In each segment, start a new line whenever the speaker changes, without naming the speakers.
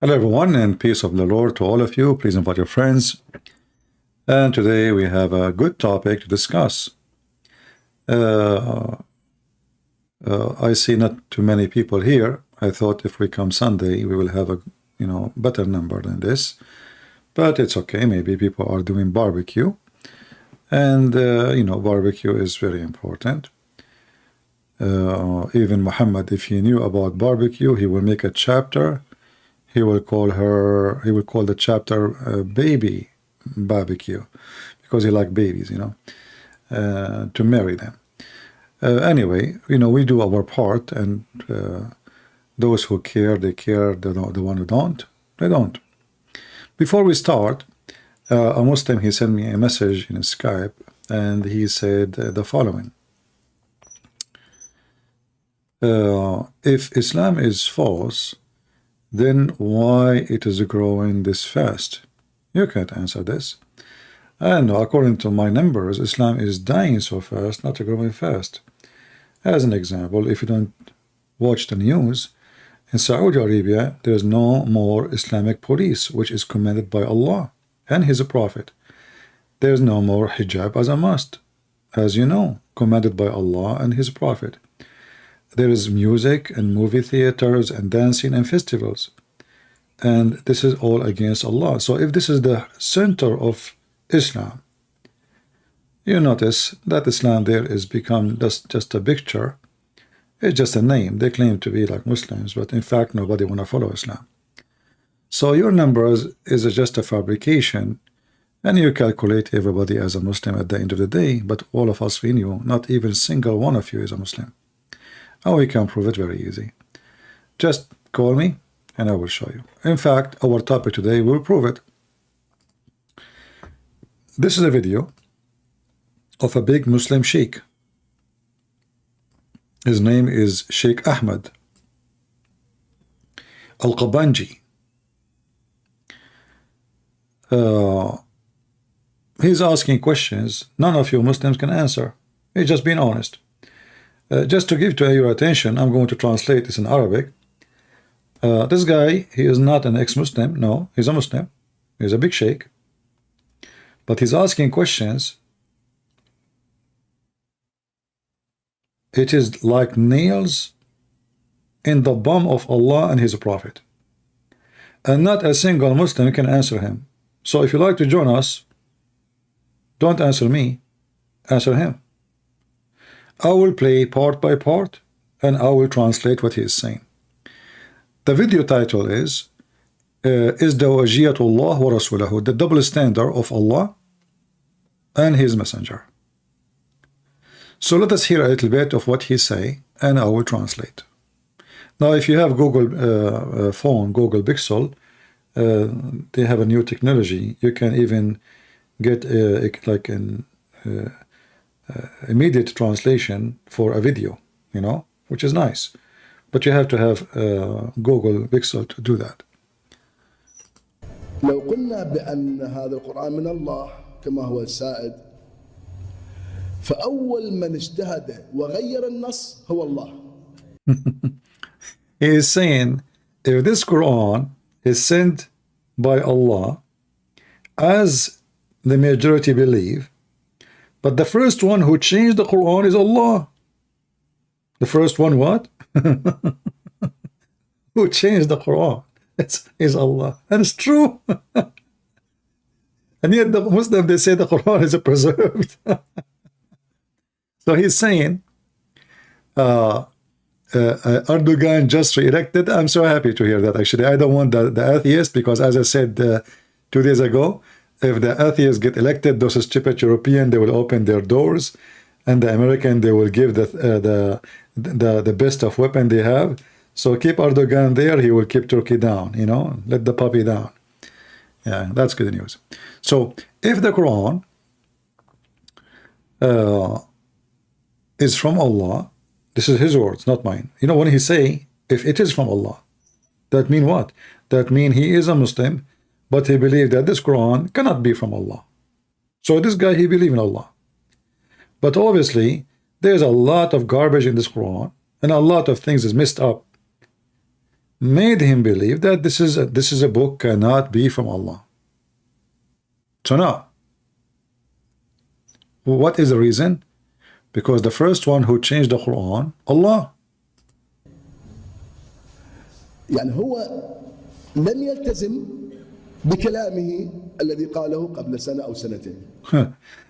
Hello everyone, and peace of the Lord to all of you. Please invite your friends. And today we have a good topic to discuss. I see not too many people here. I thought if we come Sunday, we will have a better number than this. But it's okay. Maybe people are doing barbecue, and barbecue is very important. Even Mohammed, if he knew about barbecue, he will make a chapter. He will call the chapter baby barbecue, because he likes babies, to marry them. Anyway, we do our part, and those who care, they care. The one who don't, they don't. Before we start, a Muslim, he sent me a message in Skype, and he said the following. If Islam is false, then why it is growing this fast? You can't answer this. And according to my numbers, Islam is dying so fast, not growing fast. As an example, if you don't watch the news, in Saudi Arabia, there is no more Islamic police, which is commanded by Allah and His Prophet. There is no more hijab as a must, as you know, commanded by Allah and His Prophet. There is music and movie theaters and dancing and festivals. And this is all against Allah. So if this is the center of Islam, you notice that Islam there is become just a picture. It's just a name. They claim to be like Muslims, but in fact nobody want to follow Islam. So your numbers is just a fabrication, and you calculate everybody as a Muslim at the end of the day, but all of us, we knew not even a single one of you is a Muslim. And we can prove it very easy. Just call me and I will show you. In fact, our topic today will prove it. This is a video of a big Muslim sheikh. His name is Sheikh Ahmed Al-Qabanji. He's asking questions none of you Muslims can answer. He's just being honest. Just to give to your attention, I'm going to translate this in Arabic. This guy, he is not an ex-Muslim. No, he's a Muslim. He's a big sheikh. But he's asking questions. It is like nails in the bum of Allah and His Prophet. And not a single Muslim can answer him. So if you like to join us, don't answer me, answer him. I will play part by part, and I will translate what he is saying. The video title is Dawajiyatullah wa Rasulahu, the double standard of Allah and His Messenger. So let us hear a little bit of what he say, and I will translate. Now, if you have Google phone, Google Pixel, they have a new technology. You can even get like an immediate translation for a video, which is nice. But you have to have Google Pixel to do that.
لو قلنا بأن هذا القرآن من الله كما هو السائد، فأول من اجتهد وغير النص هو الله.
He is saying, if this Quran is sent by Allah, as the majority believe, but the first one who changed the Quran is Allah. The first one what? Who changed the Quran is Allah. And it's true. And yet the Muslim, they say the Quran is preserved. So he's saying Erdogan just re-elected. I'm so happy to hear that. Actually, I don't want the atheist, because as I said 2 days ago, if the atheists get elected, those stupid European, they will open their doors, and the American, they will give the best of weapon they have. So keep Erdogan there, he will keep Turkey down, let the puppy down. Yeah, that's good news. So if the Quran is from Allah, this is his words, not mine. When he say, if it is from Allah, that mean what? That mean he is a Muslim, but he believed that this Quran cannot be from Allah. So this guy, he believe in Allah. But obviously, there's a lot of garbage in this Quran, and a lot of things is messed up. made him believe that this is a book cannot be from Allah. So now, what is the reason? Because the first one who changed the Quran, Allah.
يعني هو لم يلتزم بكلامه الذي قاله قبل سنة أو سنتين.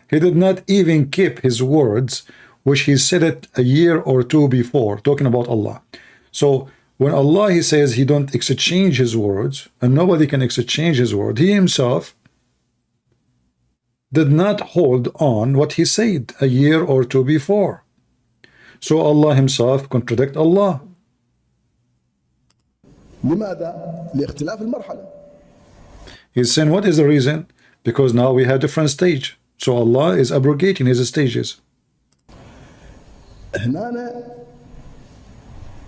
He did not even keep his words, which he said it a year or two before, talking about Allah. So when Allah, he says he don't exchange his words, and nobody can exchange his word, he himself did not hold on what he said a year or two before. So Allah himself contradict Allah.
لماذا؟ لاختلاف المرحلة.
He's saying, what is the reason? Because now we have different stage. So Allah is abrogating his stages.
هنا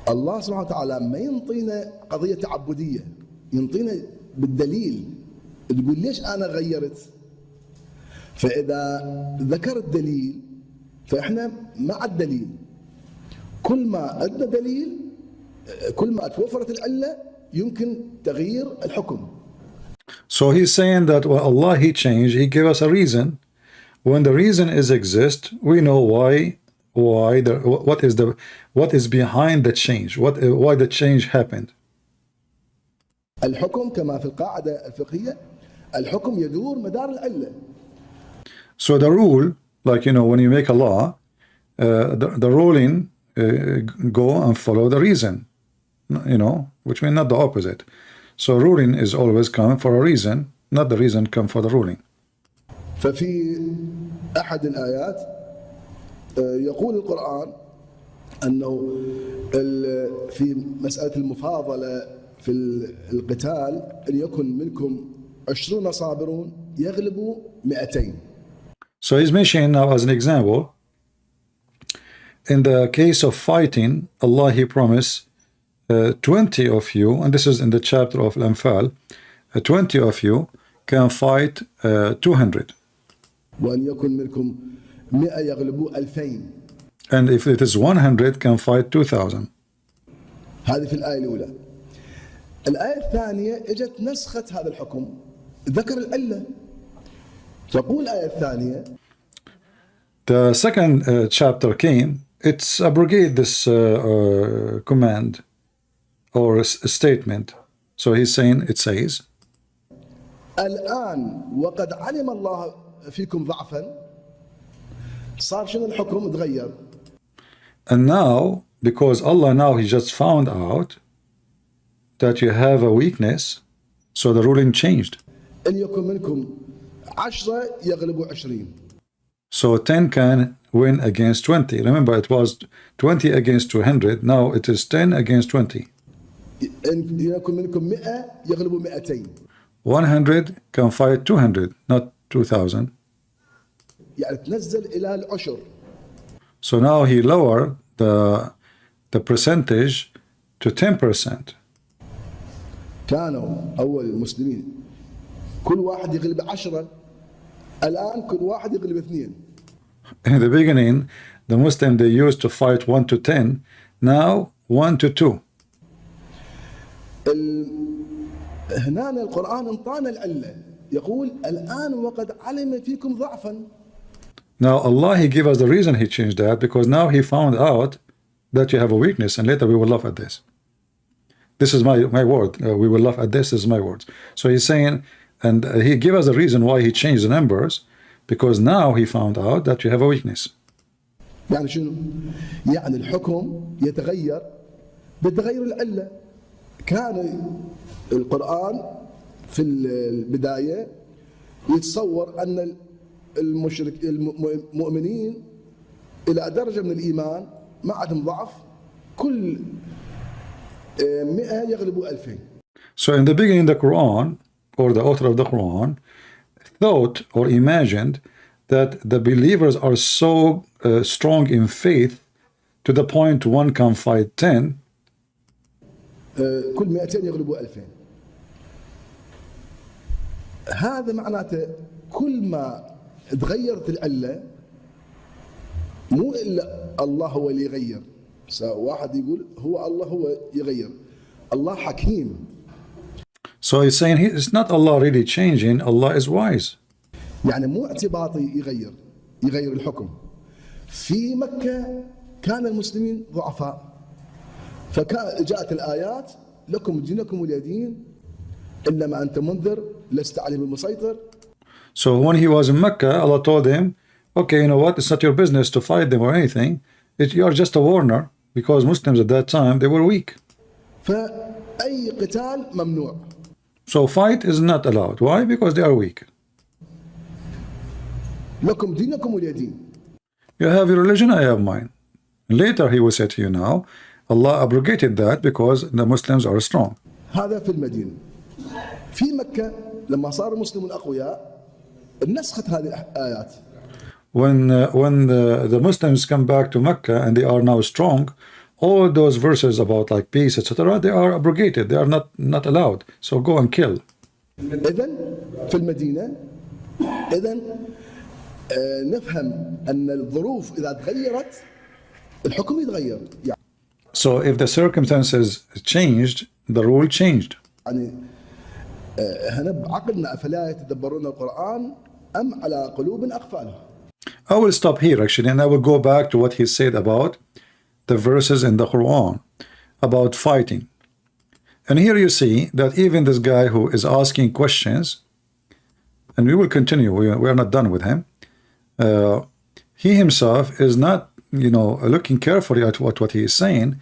الله سبحانه وتعالى ما ينطينا قضية تعبدية، ينطينا بالدليل، تقول ليش أنا غيرت؟ فإذا ذكر الدليل فإحنا مع الدليل. كل ما عندنا دليل، كل ما توفرت العلة يمكن تغيير الحكم.
So he's saying that when Allah he changed, he gave us a reason. When the reason exist, we know what is behind the change, why the change happened.
الحكم كما في القاعدة الفقهية، الحكم يدور مدار العلة.
So the rule, like when you make a law, the ruling go and follow the reason, which means not the opposite. So ruling is always coming for a reason, not the reason come for the ruling.
ففي أحد الآيات يقول القرآن أنه في مسألة المفاضلة في القتال أن يكن منكم 20 صابرون يغلبوا 200.
So he's mentioning now as an example, in the case of fighting, Allah he promised 20 of you, and this is in the chapter of Al-Anfal, 20 of you can fight 200.
وأن يكن منكم 100 يغلبوا 2000.
And if it is 100 can fight 2000.
هذه في الآية الأولى. الآية الثانية اجت نسخت هذا الحكم، ذكر العلة. تقول الآية الثانية.
The second chapter came, it's abrogate this command or statement. So he's saying, it says,
الآن وقد علم الله فيكم ضعفا. صار شنو الحكم؟ تغير.
And now, because Allah now he just found out that you have a weakness, so the ruling changed.
إن يكن منكم 10 يغلبوا 20.
So 10 can win against 20. Remember, it was 20 against 200. Now it is 10 against 20.
إن يكن منكم 100 يغلبوا 200.
100 can fight 200, not 2000.
يعني تنزل إلى العشر.
So now he lowered the percentage to 10%.
كانوا أول المسلمين كل واحد يغلب 10، الآن كل واحد يغلب 2.
In the beginning, the Muslim they used to fight 1 to 10. Now 1 to 2.
هنا القرآن انطانا العلة، يقول الآن وقد علم فيكم ضعفا.
Now Allah he gave us the reason he changed that, because now he found out that you have a weakness, and later we will laugh at this. This is my word. We will laugh at this. This is my words. So he's saying, and he gave us the reason why he changed the numbers, because now he found out that you have a weakness.
يعني شنو؟ يعني الحكم يتغير بتغير العلة. كان القرآن في البداية يتصور أن المؤمنين إلى درجة من الإيمان ما عندهم ضعف، كل 100 يغلبوا 2000.
So in the beginning, the Quran, or the author of the Quran, thought or imagined that the believers are so strong in faith to the point one can fight 10.
كل 200 يغلبوا 2000. هذا معناته كل ما تغيرت العلة مو إلا الله هو اللي يغير. واحد يقول هو الله هو يغير، Allah Hakim.
So he's saying it's not Allah really changing, Allah is wise.
يعني مو اعتباطي يغير الحكم. في مكة كان المسلمين ضعفاء، فجاءت الآيات لكم دينكم ولي دين إلا ما أنت منذر لست عليهم بمسيطر.
So when he was in Mecca, Allah told him, okay, you know what, it's not your business to fight them or anything. You are just a warner, because Muslims at that time, they were weak.
فأي قتال ممنوع.
So fight is not allowed. Why? Because they are weak.
لكم دينكم ولي دين.
You have your religion, I have mine. Later he will say to you now, Allah abrogated that because the Muslims are strong.
هذا في المدينة. في مكة لما صار المسلمون أقوياء نسخت هذه الآيات.
When the Muslims come back to Mecca and they are now strong, all those verses about like peace, etc., they are abrogated. They are not allowed. So go and kill.
إذن في المدينة إذن نفهم أن الظروف إذا تغيرت الحكم يتغير.
So if the circumstances changed, the rule changed.
يعني هنا بعقلنا أفلا يتدبرون القرآن أم على قلوب أقفالها.
I will stop here actually, and I will go back to what he said about the verses in the Quran about fighting. And here you see that even this guy who is asking questions, and we will continue, we are not done with him, he himself is not, you know, looking carefully at what he is saying,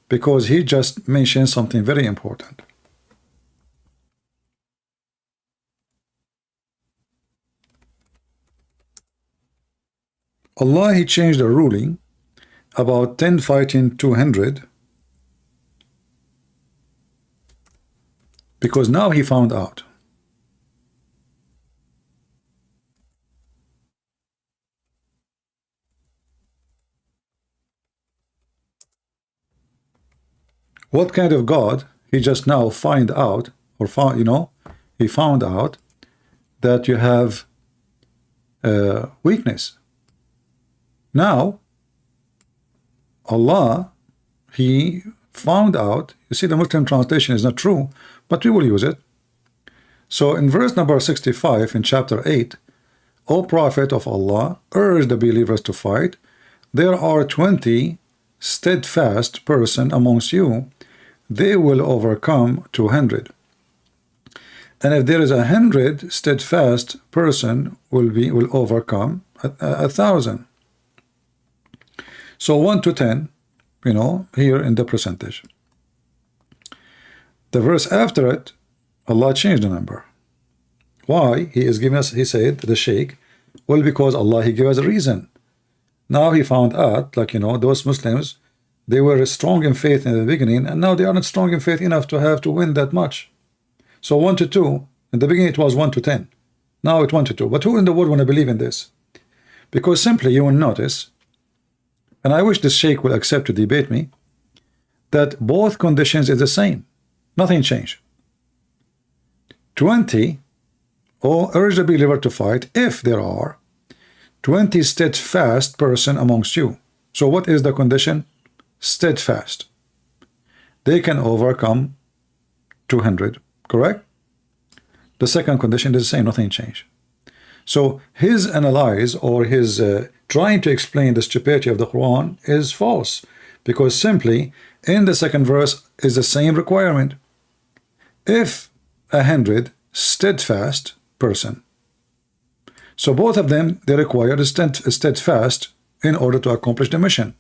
because he just mentioned something very important. Allah, he changed a ruling about 10 fighting 200 because now he found out. What kind of God? He just now find out, or found, you know, he found out that you have weakness. Now, Allah, he found out, you see the Muslim translation is not true, but we will use it. So in verse number 65 in chapter 8, O Prophet of Allah, urge the believers to fight. There are 20 steadfast person amongst you, they will overcome 200. And if there is 100 steadfast person will overcome 1,000. So 1 to 10, you know, here in the percentage. The verse after it, Allah changed the number. Why? He is giving us, he said, the Sheikh, well, because Allah, he gave us a reason. Now he found out, like, you know, those Muslims, they were strong in faith in the beginning, and now they are not strong in faith enough to have to win that much. So 1 to 2, in the beginning it was 1 to 10. Now it's 1 to 2. But who in the world want to believe in this? Because simply you will notice, and I wish this Sheikh will accept to debate me, that both conditions is the same. Nothing changed. 20, or urge the believer to fight if there are 20 steadfast person amongst you. So what is the condition? Steadfast. They can overcome 200, correct? The second condition is the same, nothing changed. So his analyze, or his trying to explain the stupidity of the Quran is false, because simply in the second verse is the same requirement. If 100 steadfast person, so both of them, they require a steadfast in order to accomplish the mission.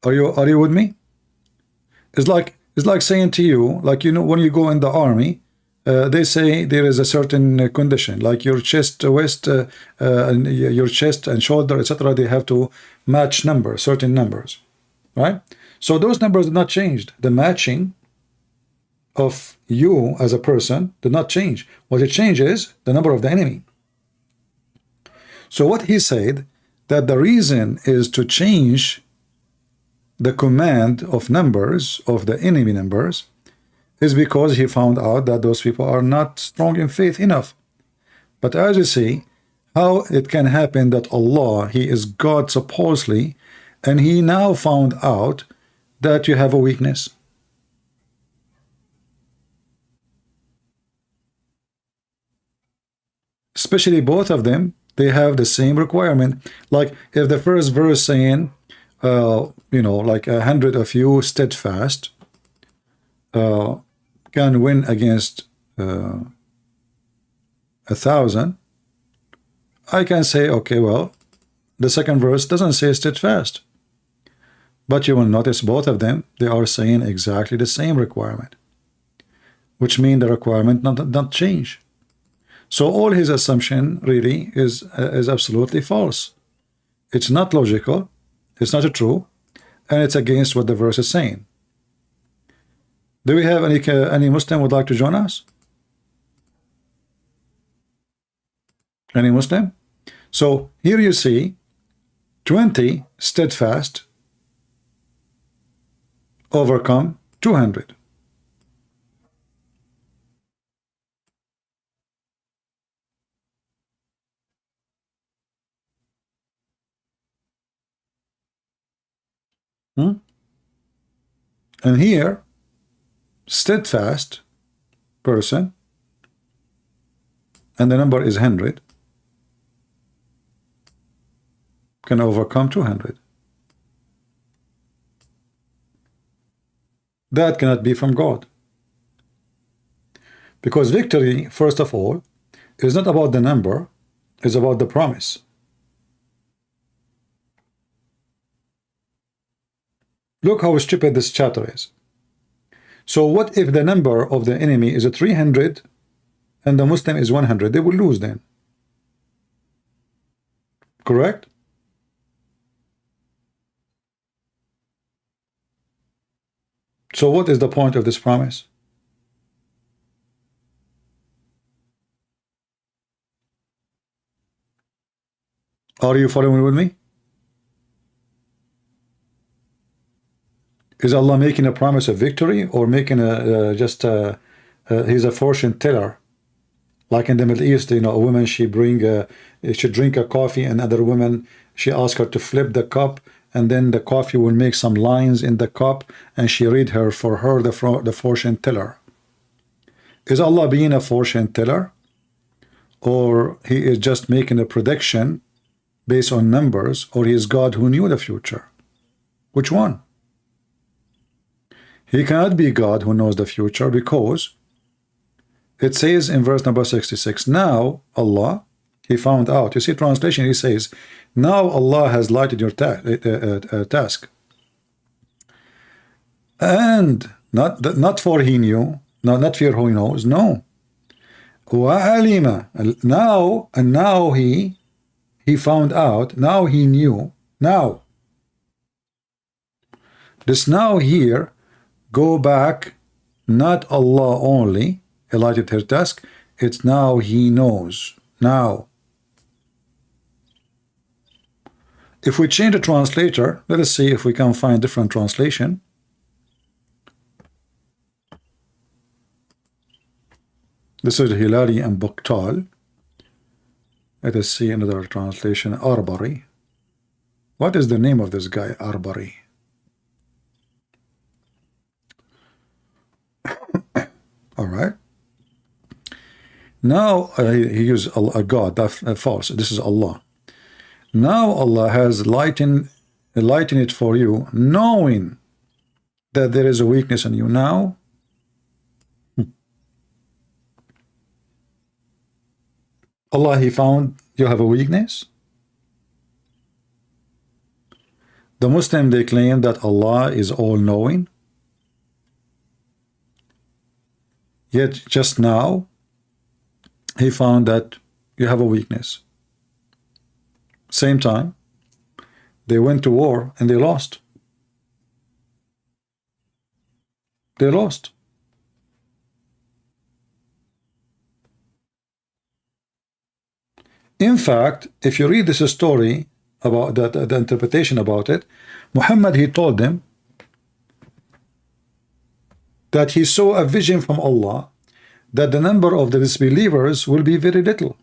Are you with me? It's like saying to you, like, you know, when you go in the army, they say there is a certain condition, like your chest, waist, and your chest and shoulder, etc. They have to match numbers, certain numbers, right? So those numbers did not change. The matching of you as a person did not change. What it changes the number of the enemy. So what he said, that the reason is to change the command of numbers of the enemy numbers is because he found out that those people are not strong in faith enough. But as you see, how it can happen that Allah, he is God supposedly, and he now found out that you have a weakness. Especially both of them, they have the same requirement. Like if the first verse saying, you know, like 100 of you steadfast can win against 1,000, I can say, okay, well, the second verse doesn't say steadfast. But you will notice both of them, they are saying exactly the same requirement, which means the requirement not change. So all his assumption really is absolutely false. It's not logical, it's not true, and it's against what the verse is saying. Do we have any Muslim would like to join us? Any Muslim? So here you see 20 steadfast overcome 200. And here, steadfast person, and the number is 100, can overcome 200. That cannot be from God. Because victory, first of all, is not about the number, it's about the promise. Look how stupid this chapter is. So what if the number of the enemy is 300 and the Muslim is 100? They will lose then. Correct? So what is the point of this promise? Are you following with me? Is Allah making a promise of victory, or making he's a fortune teller? Like in the Middle East, you know, a woman, she drink a coffee, and other woman, she asks her to flip the cup, and then the coffee will make some lines in the cup, and she read her for her the fortune teller. Is Allah being a fortune teller, or he is just making a prediction based on numbers, or he is God who knew the future? Which one? He cannot be God who knows the future, because it says in verse number 66, now Allah, he found out. You see translation, he says, now Allah has lighted your task. And not for he knew, not for who he knows, no. وَعَلِمَ, now, and now he found out, now he knew, now. This now here, go back, not Allah only lighted her task, it's now he knows, now. If we change the translator, let us see if we can find different translation. This is Hilali and Bukhtal. Let us see another translation, Arbari. What is the name of this guy, Arbari? All right. Now he used a God, that's false. This is Allah. Now Allah has lightened it for you, knowing that there is a weakness in you. Now, Allah, he found you have a weakness. The Muslim, they claim that Allah is all-knowing. Yet just now, he found that you have a weakness. Same time, they went to war and they lost. They lost. In fact, if you read this story about that, the interpretation about it, Muhammad, he told them that he saw a vision from Allah that the number of the disbelievers will be very little.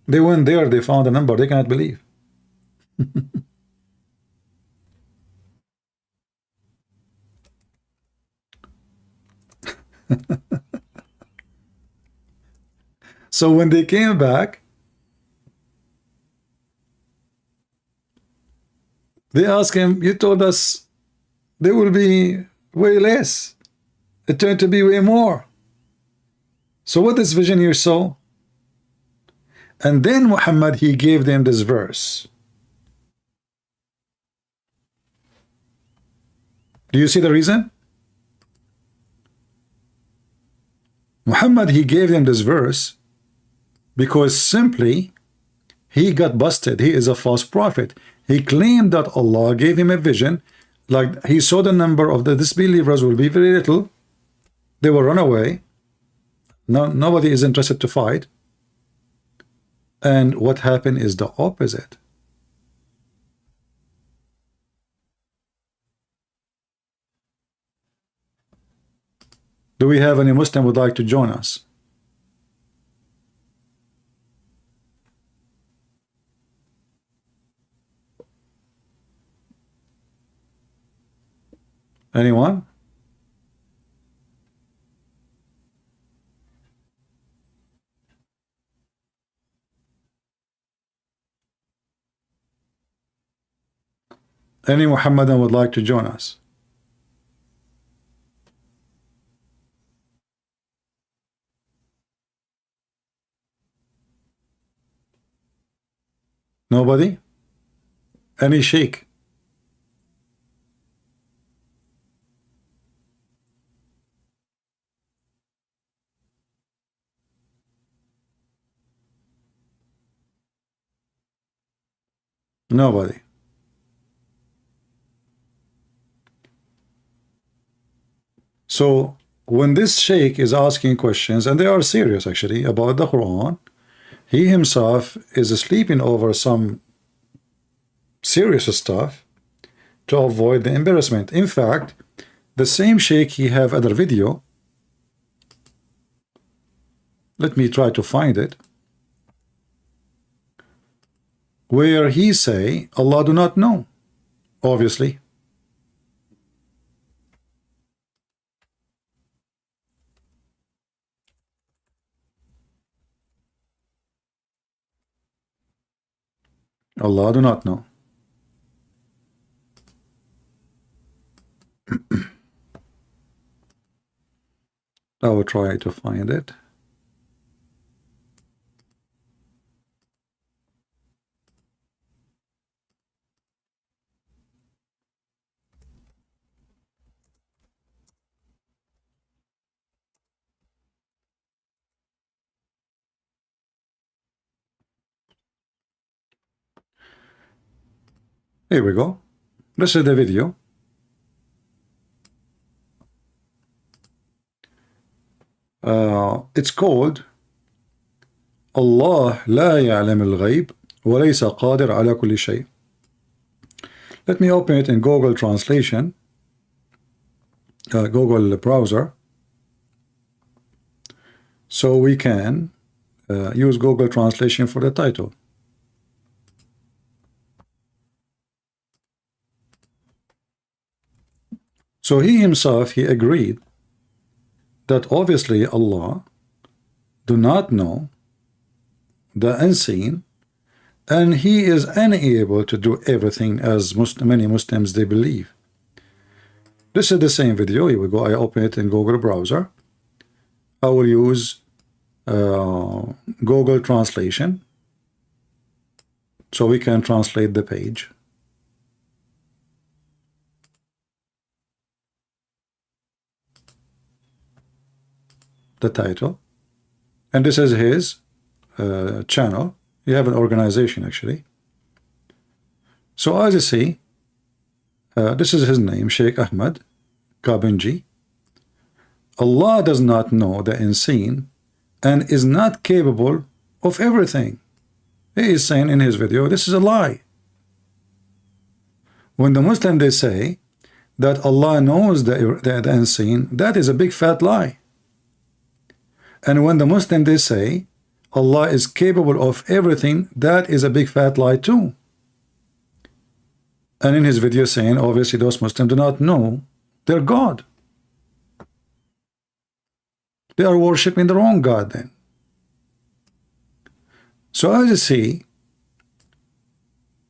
They went there, they found a number they cannot believe. So when they came back, they asked him, you told us there will be way less. It turned to be way more. So what this vision you saw? And then Muhammad, he gave them this verse. Do you see the reason? Muhammad, he gave them this verse because simply he got busted. He is a false prophet. He claimed that Allah gave him a vision, like he saw the number of the disbelievers will be very little. They will run away. No, nobody is interested to fight. And what happened is the opposite. Do we have any Muslim would like to join us? Anyone? Any Muhammadan would like to join us? Nobody? Any sheikh? Nobody. So when this sheikh is asking questions, and they are serious actually about the Quran, he himself is sleeping over some serious stuff to avoid the embarrassment. In fact, the same sheikh, he have other video. Let me try to find it, where he say Allah do not know, obviously. Allah do not know. I will try to find it. Here we go. This is the video. It's called Allah لا يعلم الغيب وليس قادر على كل شيء. Let me open it in Google Translation, Google browser, so we can use Google Translation for the title. So he himself, he agreed that obviously Allah do not know the unseen, and he is unable to do everything as many Muslims they believe. This is the same video. Here we go. I open it in Google browser. I will use Google Translation so we can translate the page. The title, and this is his channel. You have an organization actually. So as you see, this is his name, Sheikh Ahmed Kabinji. Allah does not know the unseen and is not capable of everything. He is saying in his video, this is a lie. When the Muslim they say that Allah knows the unseen, that is a big fat lie. And when the Muslim they say Allah is capable of everything, that is a big fat lie too. And in his video saying obviously those Muslims do not know their God. They are worshiping the wrong God then. So as you see,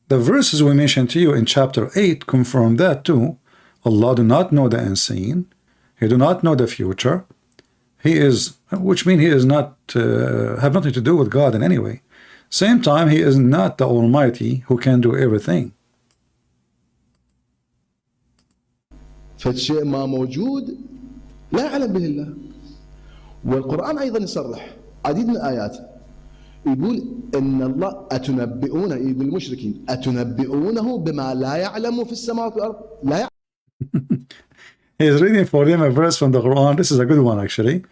the verses we mentioned to you in chapter 8 confirm that too. Allah do not know the unseen. He do not know the future. He is, which means he is not, have nothing to do with God in any way. Same time, he is not the Almighty who can do everything.
فالشيء ما موجود لا يعلم به الله. والقرآن أيضا يصرح عديد من الآيات يقول إن الله أتنبئون، يقول المشركين أتنبئونه بما لا يعلم في السماوات والأرض لا يعلم.
He is reading for him a verse from the Quran. This is a good one actually.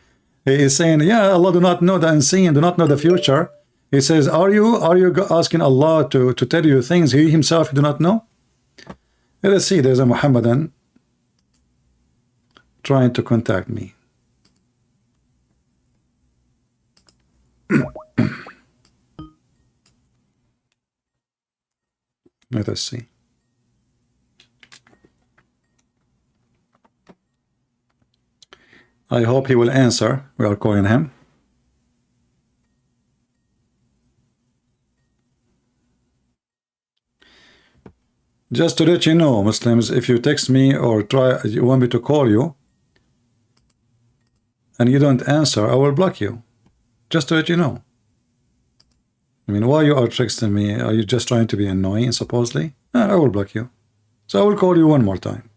He is saying, yeah, Allah do not know the unseen, do not know the future. He says, are you asking Allah to tell you things he himself do not know? Let us see, there's a Muhammadan trying to contact me. Let us see. I hope he will answer. We are calling him. Just to let you know, Muslims, if you text me or you want me to call you and you don't answer, I will block you. Just to let you know. I mean, why you are texting me? Are you just trying to be annoying, supposedly? I will block you. So I will call you one more time.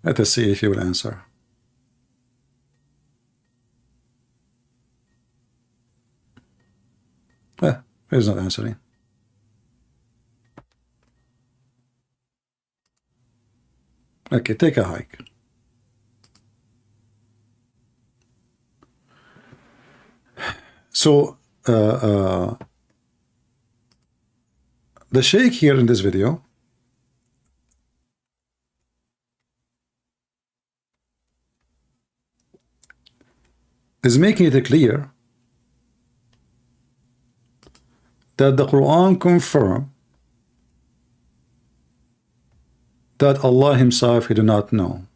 Let us see if you will answer. He's not answering. Okay, take a hike. So, the Sheikh here in this video is making it clear that the Quran confirms that Allah himself he do not know.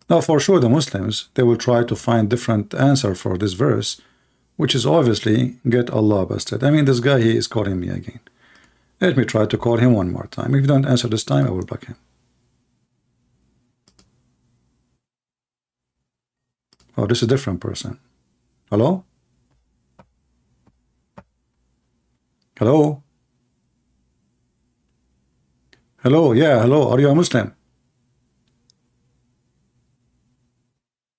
Now for sure the Muslims, they will try to find different answer for this verse, which is obviously get Allah busted. I mean, this guy, he is calling me again. Let me try to call him one more time. If you don't answer this time, I will block him. Oh, this is a different person. Hello? Hello? Hello, yeah, hello. Are you a Muslim?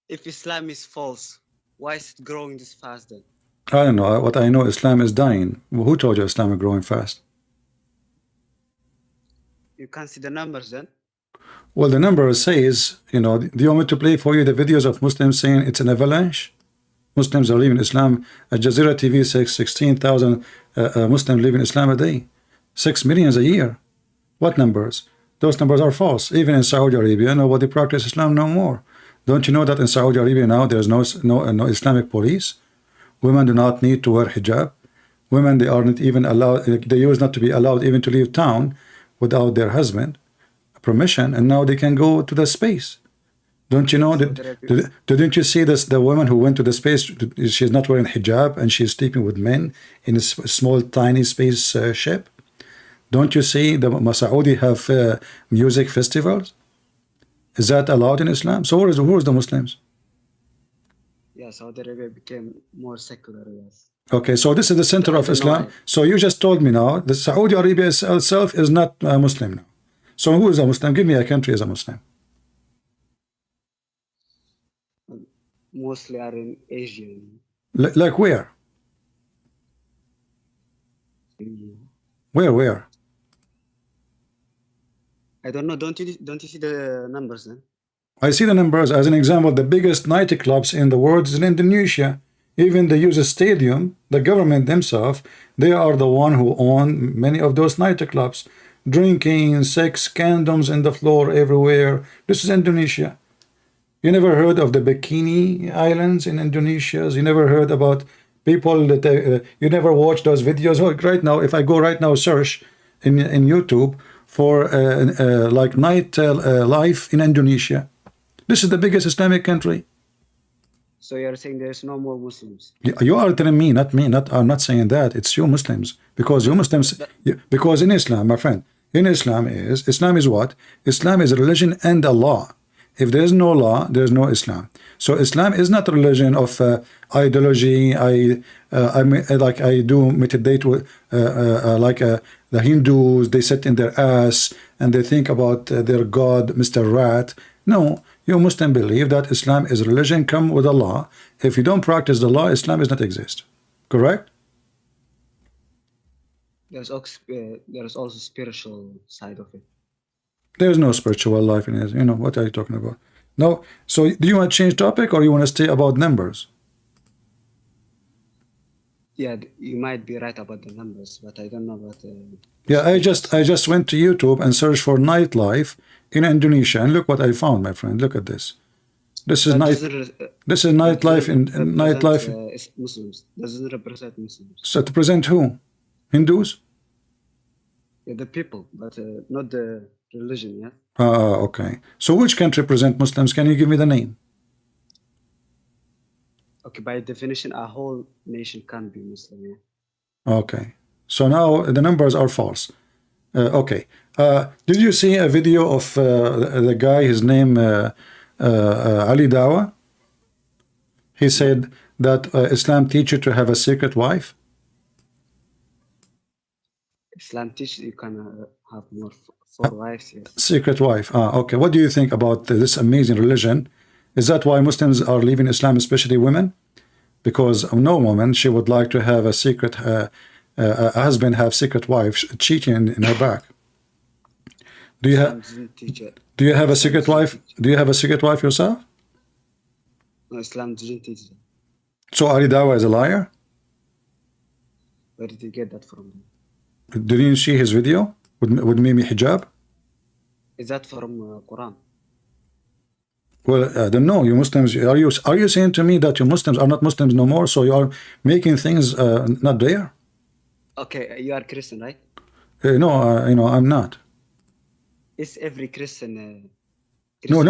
If Islam is false, why is it growing this fast then?
I don't know. What I know, Islam is dying. Who told you Islam is growing fast?
You can't see the numbers then?
Well, the number says, you know, do you want me to play for you the videos of Muslims saying it's an avalanche? Muslims are leaving Islam. Al Jazeera TV says 16,000 Muslims leaving Islam a day. 6 million a year. What numbers? Those numbers are false. Even in Saudi Arabia, nobody practices Islam no more. Don't you know that in Saudi Arabia now there's no Islamic police? Women do not need to wear hijab. Women, they aren't even allowed, they used not to be allowed even to leave town without their husband permission, and now they can go to the space. Don't you know that? Didn't you see this? The woman who went to the space, she's not wearing hijab and she's sleeping with men in a small, tiny space ship. Don't you see the Masood have music festivals? Is that allowed in Islam? So who is the Muslims?
Yeah, Saudi Arabia became more secular, yes.
Okay, so this is the center of Islam. So you just told me now that Saudi Arabia itself is not a Muslim now. So who is a Muslim? Give me a country as a Muslim.
Mostly are in Asia.
Like where? Where?
I don't know. Don't you see the numbers then?
I see the numbers. As an example, the biggest nightclubs in the world is in Indonesia. Even they use a stadium. The government themselves, they are the one who own many of those nightclubs. Drinking, sex, condoms in the floor everywhere. This is Indonesia. You never heard of the Bikini Islands in Indonesia? You never heard about people that you never watched those videos? Oh, right now, if I go right now search in YouTube, for like night life in Indonesia. This is the biggest Islamic country.
So you're saying there's no more Muslims?
You are telling me, not me. I'm not saying that. It's you Muslims, because you Muslims. Because in Islam, my friend, in Islam is what? Islam is a religion and a law. If there is no law, there is no Islam. So Islam is not a religion of ideology. I do meditate with the Hindus. They sit in their ass and they think about their God, Mr. Rat. No, you Muslim believe that Islam is a religion come with a law. If you don't practice the law, Islam does not exist. Correct?
There's also spiritual side of it.
There's no spiritual life in it. You know, what are you talking about? No. So do you want to change topic, or you want to stay about numbers?
Yeah, you might be right about the numbers, but I don't know about
yeah, I just went to YouTube and searched for nightlife in Indonesia, and look what I found, my friend. Look at this. This is nightlife in nightlife.
Muslims doesn't represent Muslims.
So to present who? Hindus?
Yeah, the people, but not the religion. Yeah.
Okay. So which country present Muslims? Can you give me the name?
Okay, by definition, a whole nation can't be Muslim. Yeah.
Okay. So now the numbers are false. Okay. Did you see a video of the guy, his name Ali Dawah? He said that Islam teaches you to have a secret wife.
Islam teaches you can have four wives. Yes.
Secret wife. Okay. What do you think about this amazing religion? Is that why Muslims are leaving Islam, especially women? Because no woman, she would like to have a secret a husband have secret wife cheating in her back. Do you have a secret wife? Do you have a secret wife yourself?
No, Islam didn't teach that.
So Ali Dawah is a liar?
Where did you get that from?
Did you see his video with Mimi Hijab?
Is that from Quran?
Well, I don't know. You Muslims, are you saying to me that you Muslims are not Muslims no more? So you are making things not there?
Okay, you are Christian, right?
No, I'm not.
Is every Christian?
No,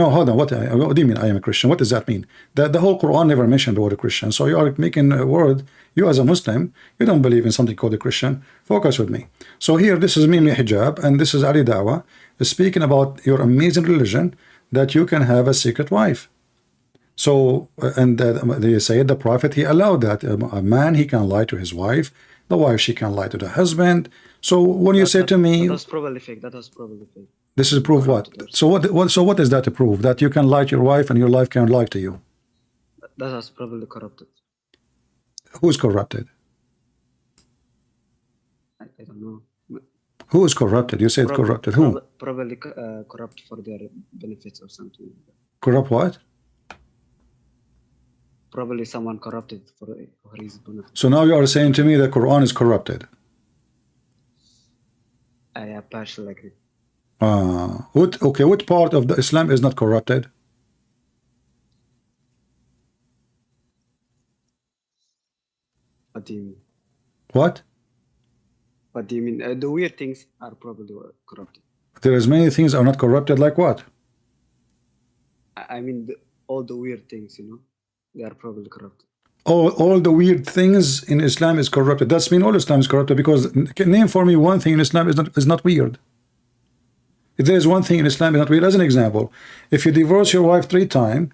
hold on. What do you mean I am a Christian? What does that mean? The whole Quran never mentioned the word Christian. So you are making a word. You as a Muslim, you don't believe in something called a Christian. Focus with me. So here, this is Mimi Hijab, and this is Ali Dawah, speaking about your amazing religion, that you can have a secret wife. So, and they say the Prophet, he allowed that. A man, he can lie to his wife. The wife, she can lie to the husband. So when you say to me...
That was probably fake. That was probably fake.
This is proof what? So what is that to prove? That you can lie to your wife and your wife can lie to you?
That was probably corrupted.
Who's corrupted?
I don't know.
Who is corrupted? You said corrupted. Who?
Probably corrupt for their benefits or something.
Corrupt what?
Probably someone corrupted for his benefit.
So now you are saying to me the Quran is corrupted.
I partially agree.
What part of the Islam is not corrupted?
What do you mean?
What?
What do you mean? The weird things are probably corrupted.
There is many things are not corrupted, like what?
I mean, all the weird things, they are probably corrupted.
All the weird things in Islam is corrupted. That's mean all Islam is corrupted, because name for me one thing in Islam is not weird. If there is one thing in Islam is not weird, as an example, if you divorce your wife 3 times,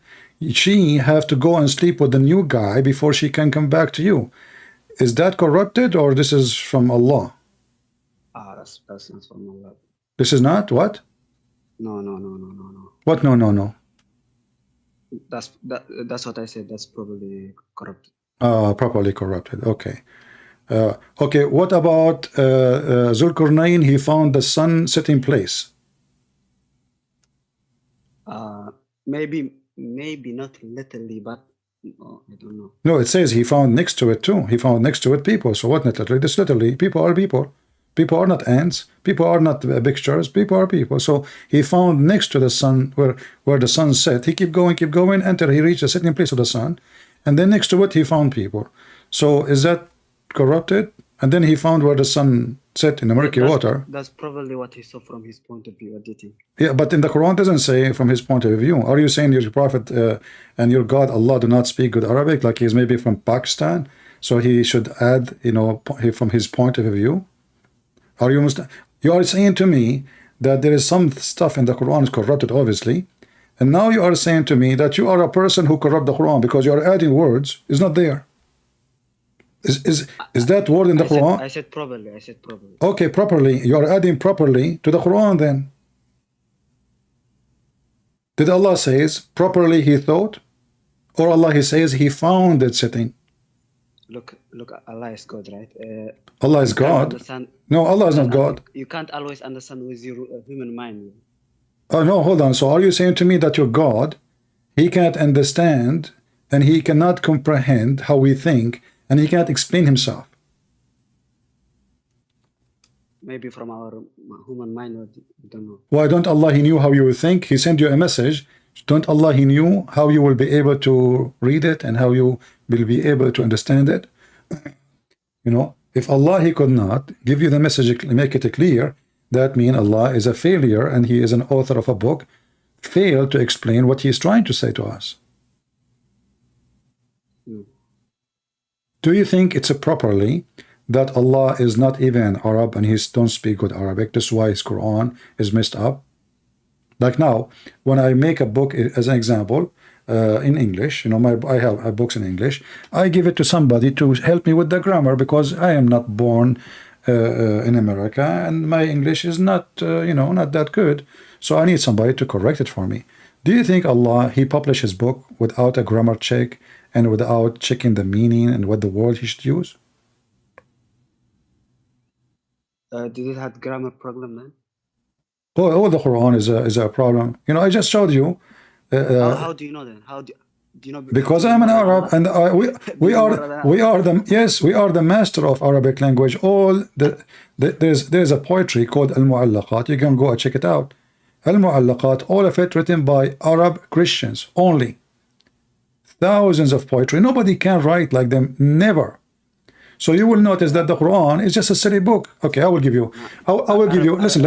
she have to go and sleep with the new guy before she can come back to you. Is that corrupted, or this is from Allah?
That's not from Allah.
This is not what?
No.
What? No.
That's what I said. That's probably corrupted.
Properly corrupted. Okay. Okay. What about Zulkarnain? He found the sun setting place.
Maybe not literally, but I don't know.
No, it says he found next to it too. He found next to it people. So what literally? This literally, people are people. People are not ants. People are not pictures. People are people. So he found next to the sun, where the sun set. He keep going until he reached the setting place of the sun, and then next to it he found people. So is that corrupted? And then he found where the sun sit in the murky water.
That's probably what he saw from his point of view. What do you think?
Yeah, but in the Quran doesn't say from his point of view. Are you saying your prophet and your God Allah do not speak good Arabic, like he's maybe from Pakistan, so he should add, you know, from his point of view? Are you you are saying to me that there is some stuff in the Quran is corrupted, obviously, and now you are saying to me that you are a person who corrupt the Quran because you are adding words is not there. Is that word in the Quran?
I said properly. I said properly.
Okay, properly. You are adding properly to the Quran then. Did Allah says properly he thought? Or Allah he says he found it sitting?
Look, Allah is God, right?
Allah is God. No, Allah is not God.
You can't always understand with your human mind.
Oh no, hold on. So are you saying to me that your God, he can't understand and he cannot comprehend how we think and he can't explain himself?
Maybe from our human mind, we don't know.
Why don't Allah, he knew how you would think? He sent you a message. Don't Allah, he knew how you will be able to read it and how you will be able to understand it? You know, if Allah, he could not give you the message, make it clear, that means Allah is a failure and he is an author of a book, failed to explain what he is trying to say to us. Do you think it's properly that Allah is not even Arab and he don't speak good Arabic? That's why his Quran is messed up. Like now, when I make a book as an example in English, you know, I have books in English. I give it to somebody to help me with the grammar because I am not born in America and my English is not, you know, not that good. So I need somebody to correct it for me. Do you think Allah, he published his book without a grammar check and without checking the meaning and what the word he should use?
Did it have grammar problem, man?
Oh, the Quran is a problem. You know, I just showed you.
How do you know then? How do you know?
Because I'm an Arab, and we are the master of Arabic language. There's a poetry called Al-Mu'allaqat. You can go and check it out. Al-Mu'allaqat, all of it written by Arab Christians only. Thousands of poetry. Nobody can write like them. Never. So you will notice that the Quran is just a silly book. Okay, I will give you. I will give you. Listen.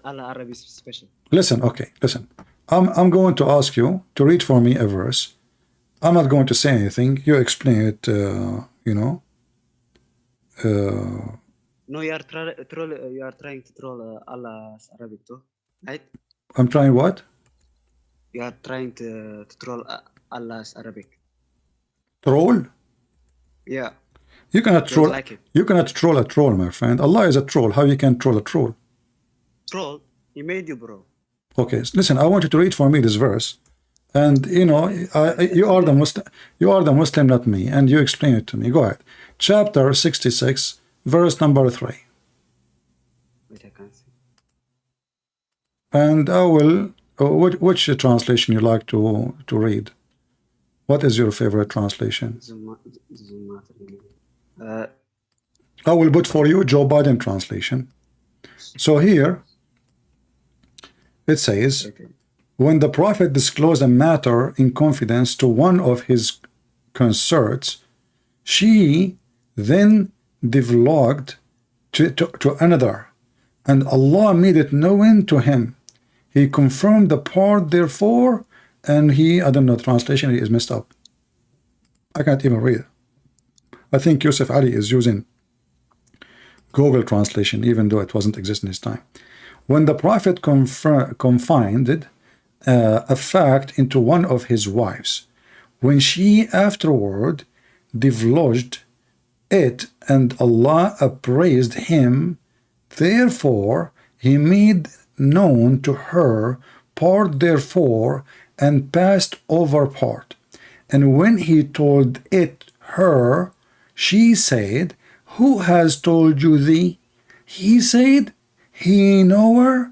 Arab is special.
Listen. I'm going to ask you to read for me a verse. I'm not going to say anything. You explain it. You know.
No, you are trying to troll Allah's Arabic too, right?
I'm trying what?
You are trying to troll Allah's Arabic.
Troll?
Yeah.
You cannot troll.
Like it.
You cannot troll a troll, my friend. Allah is a troll. How you can troll a troll?
Troll? He made you, bro.
Okay, listen. I want you to read for me this verse, and you know, you are the Muslim. You are the Muslim, not me, and you explain it to me. Go ahead. Chapter 66, verse number 3.
Wait, I can't see.
And I will. Which translation you like to read? What is your favorite translation? I will put for you Joe Biden translation. So here it says, when the prophet disclosed a matter in confidence to one of his consorts, she then divulged to another, and Allah made it known to him. He confirmed the part therefore, and he, I don't know, translation is messed up. I can't even read it. I think Yusuf Ali is using Google translation, even though it wasn't exist in his time. When the prophet confided a fact into one of his wives, when she afterward divulged it, and Allah appraised him, therefore he made known to her part therefore, and passed over part. And when he told it her, she said, who has told you thee? He said, he knower,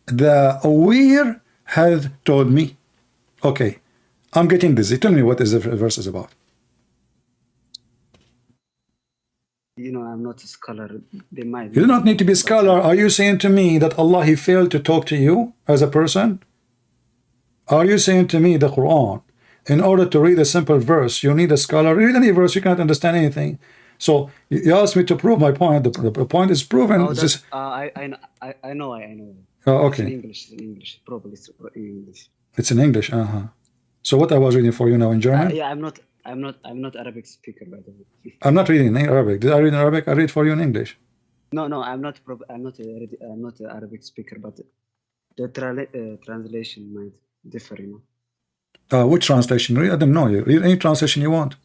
the aware hath told me. Okay, I'm getting busy. Tell me what is the verse is about.
You know, I'm not a scholar. They might.
You do not need to be a scholar. Are you saying to me that Allah, he failed to talk to you as a person? Are you saying to me the Quran, in order to read a simple verse, you need a scholar? Read any verse, you cannot understand anything. So you asked me to prove my point. The point is proven.
Oh,
It's
that's,
just,
I know, I know.
oh,
It's
okay.
in English, it's in English. Probably it's in English.
It's in English. So what I was reading for you now in German?
Yeah, I'm not Arabic speaker, by the way.
I'm not reading in Arabic. Did I read in Arabic? I read for you in English.
No, I'm not an Arabic speaker, but the translation might differ, you know.
Which translation? Read, I don't know. You read any translation you want.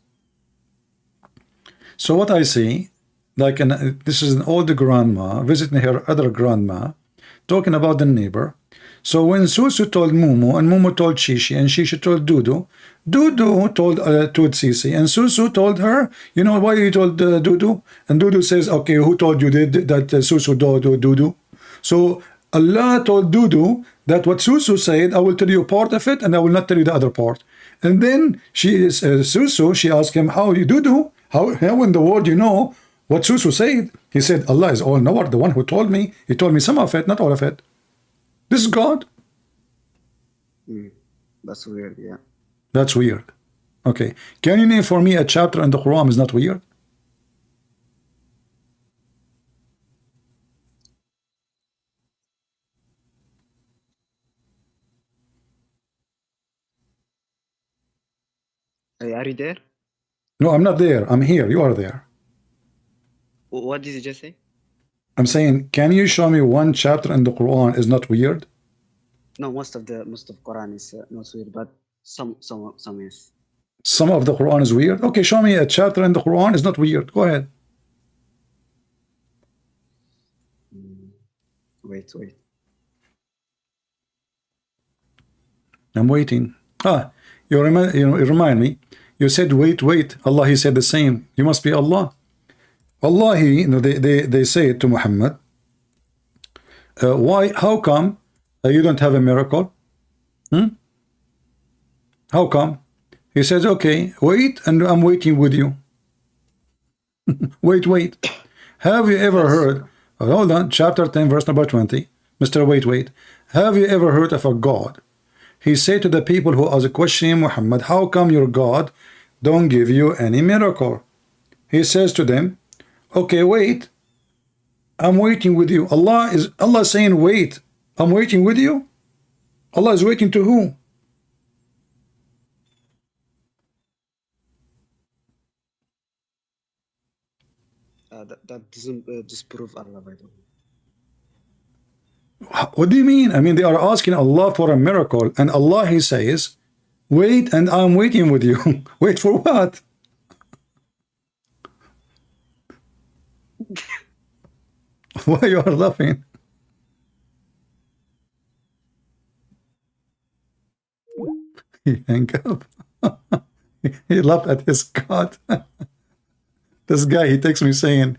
So what I see, like this is an old grandma visiting her other grandma, talking about the neighbor. So when Susu told Mumu, and Mumu told Shishi, and Shishi told Dudu, Dudu told Sisi, and Susu told her, you know why you told Dudu? And Dudu says, okay, who told you that Susu told Dudu? So Allah told Dudu that what Susu said, I will tell you part of it, and I will not tell you the other part. And then Susu, she asked him, how you Dudu? How in the world you know what Susu said? He said, Allah is all knower, the one who told me. He told me some of it, not all of it. This is God.
That's weird, yeah.
That's weird. Okay. Can you name for me a chapter in the Quran is not weird?
Hey, are you there?
No, I'm not there. I'm here. You are there.
What did you just say?
I'm saying, can you show me one chapter in the Quran is not weird?
No, most of Quran is not weird, but some is.
Some of the Quran is weird? Okay, show me a chapter in the Quran is not weird. Go ahead.
Wait.
I'm waiting. You remind me. You said wait. Allah, he said the same. You must be Allah. Allah, they say it to Muhammad. Why? How come you don't have a miracle? How come? He says, okay, wait, and I'm waiting with you. Wait. Have you ever heard? Hold on, chapter 10, verse number 20. Mr. Wait. Have you ever heard of a God? He said to the people who are questioning Muhammad, how come your God don't give you any miracle? He says to them, okay, wait, I'm waiting with you. Allah saying, wait, I'm waiting with you? Allah is waiting to who?
That doesn't disprove Allah, by the way.
What do you mean? I mean, they are asking Allah for a miracle, and Allah, he says, wait, and I'm waiting with you. Wait for what? Why you are laughing? He hung up. He laughed at his God. This guy, he takes me saying,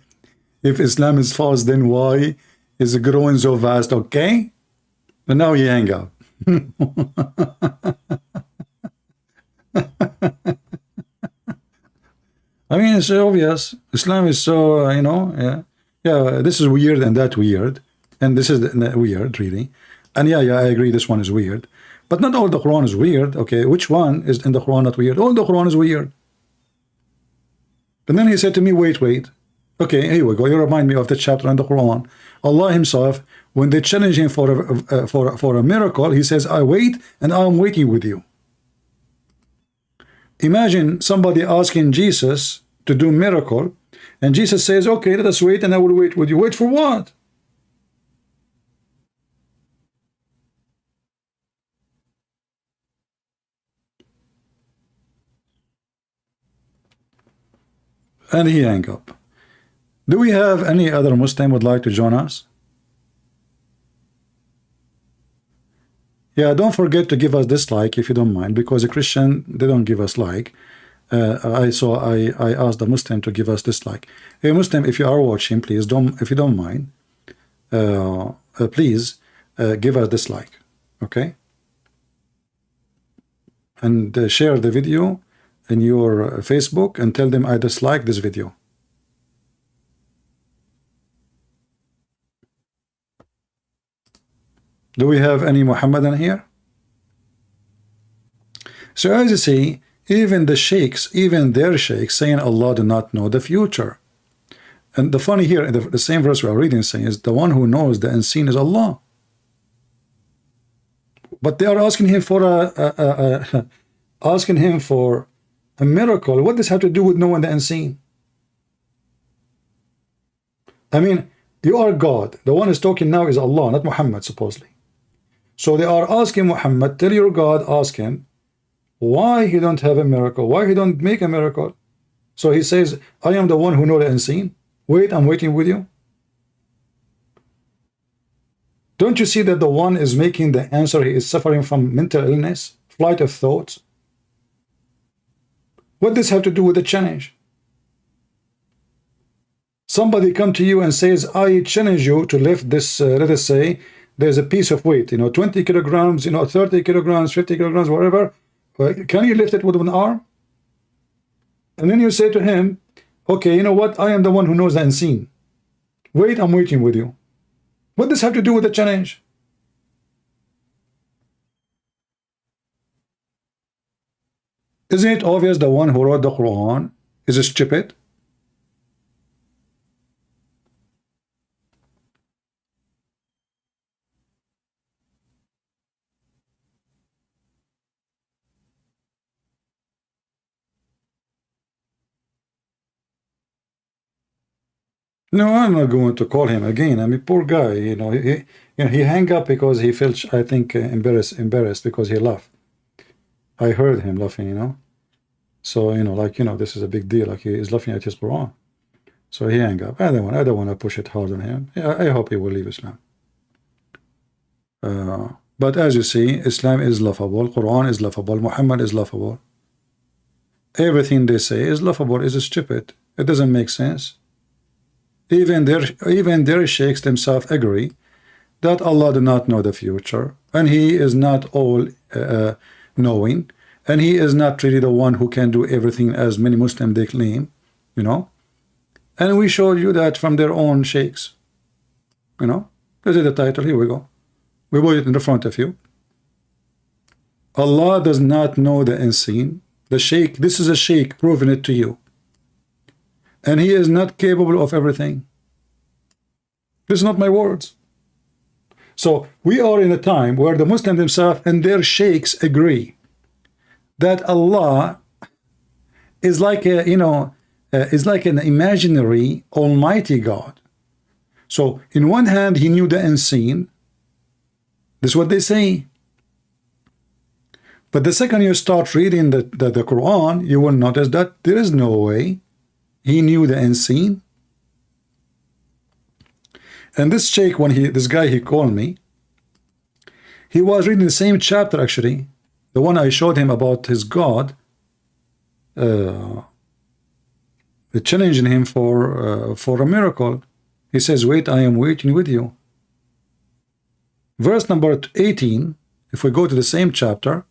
if Islam is false, then why is it growing so fast? Okay? But now he hang up. I mean, it's obvious. Islam is so, yeah, this is weird and that weird. And this is weird, really. And yeah, I agree this one is weird. But not all the Quran is weird. Okay, which one is in the Quran not weird? All the Quran is weird. And then he said to me, wait. Okay, here we go. You remind me of the chapter in the Quran. Allah himself, when they challenge him for a miracle, he says, I wait and I'm waiting with you. Imagine somebody asking Jesus to do miracle, and Jesus says, okay, let us wait and I will wait with you. Wait for what? And he hang up. Do we have any other Muslim would like to join us? Yeah, don't forget to give us dislike if you don't mind, because a Christian, they don't give us like. I asked the Muslim to give us dislike. Hey Muslim, if you are watching, please if you don't mind, please give us dislike, okay? And share the video in your Facebook and tell them I dislike this video. Do we have any Muhammadan here? So as you see, even the sheikhs, even their sheikhs saying Allah do not know the future. And the funny here, in the same verse we are reading, saying is the one who knows the unseen is Allah. But they are asking him for a miracle. What does have to do with knowing the unseen? I mean, you are God. The one who's talking now is Allah, not Muhammad, supposedly. So they are asking Muhammad, tell your God, ask him, why he don't have a miracle? Why he don't make a miracle? So he says, I am the one who know the unseen. Wait, I'm waiting with you. Don't you see that the one is making the answer, he is suffering from mental illness, flight of thoughts? What does have to do with the challenge? Somebody come to you and says, I challenge you to lift this, let us say, there's a piece of weight, 20 kilograms, 30 kilograms, 50 kilograms, whatever. Can you lift it with one arm? And then you say to him, okay, you know what? I am the one who knows the unseen. Wait, I'm waiting with you. What does have to do with the challenge? Isn't it obvious the one who wrote the Quran is stupid? No, I'm not going to call him again. I mean, poor guy. He hung up because he felt, I think, embarrassed because he laughed. I heard him laughing, So this is a big deal. Like he is laughing at his Quran. So he hung up. I don't want to push it hard on him. Yeah, I hope he will leave Islam. But as you see, Islam is laughable. Quran is laughable. Muhammad is laughable. Everything they say is laughable. Is stupid. It doesn't make sense. Even their sheikhs themselves agree that Allah do not know the future, and He is not all knowing, and He is not really the one who can do everything as many Muslims they claim, And we showed you that from their own sheikhs, This is the title. Here we go. We put it in the front of you. Allah does not know the unseen. The sheikh. This is a sheikh proving it to you. And he is not capable of everything. This is not my words. So we are in a time where the Muslims themselves and their sheikhs agree that Allah is like is like an imaginary almighty God. So in one hand he knew the unseen. This is what they say. But the second you start reading the Quran, you will notice that there is no way he knew the unseen. And this sheikh, this guy he called me, he was reading the same chapter actually, the one I showed him about his God, challenging him for a miracle. He says, wait, I am waiting with you. Verse number 18, if we go to the same chapter,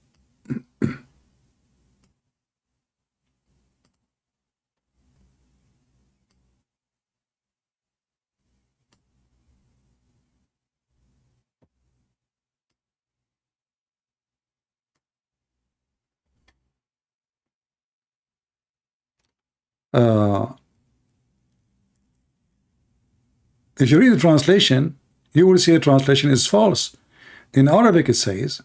if you read the translation, you will see the translation is false. In Arabic it says,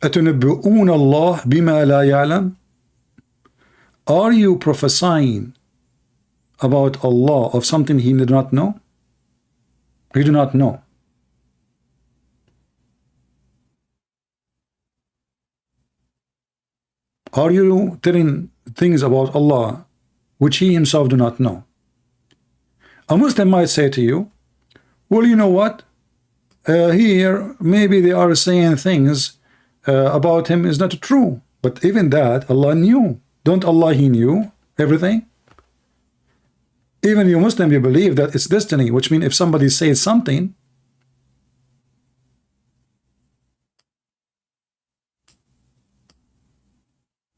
أَتُنَبِّئُونَ اللَّهَ بِمَا لَا يَعْلَمُ. Are you prophesying about Allah of something He did not know? He do not know. Are you telling things about Allah which He Himself do not know? A Muslim might say to you, well, you know what? Here, maybe they are saying things about Him is not true. But even that, Allah knew. Don't Allah, He knew everything? Even you Muslim, you believe that it's destiny, which means if somebody says something,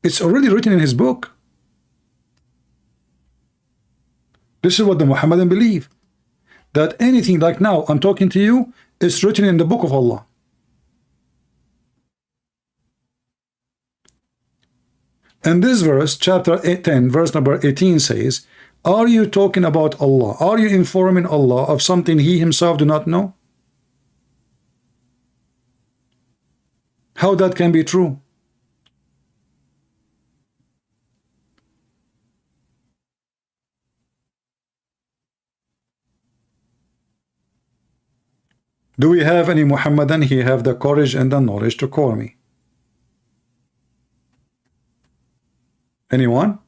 it's already written in his book. This is what the Muhammadan believe. That anything like now I'm talking to you is written in the book of Allah. And this verse, chapter 10, verse number 18 says, are you talking about Allah? Are you informing Allah of something He Himself do not know? How that can be true? Do we have any Muhammadan? He have the courage and the knowledge to call me. Anyone?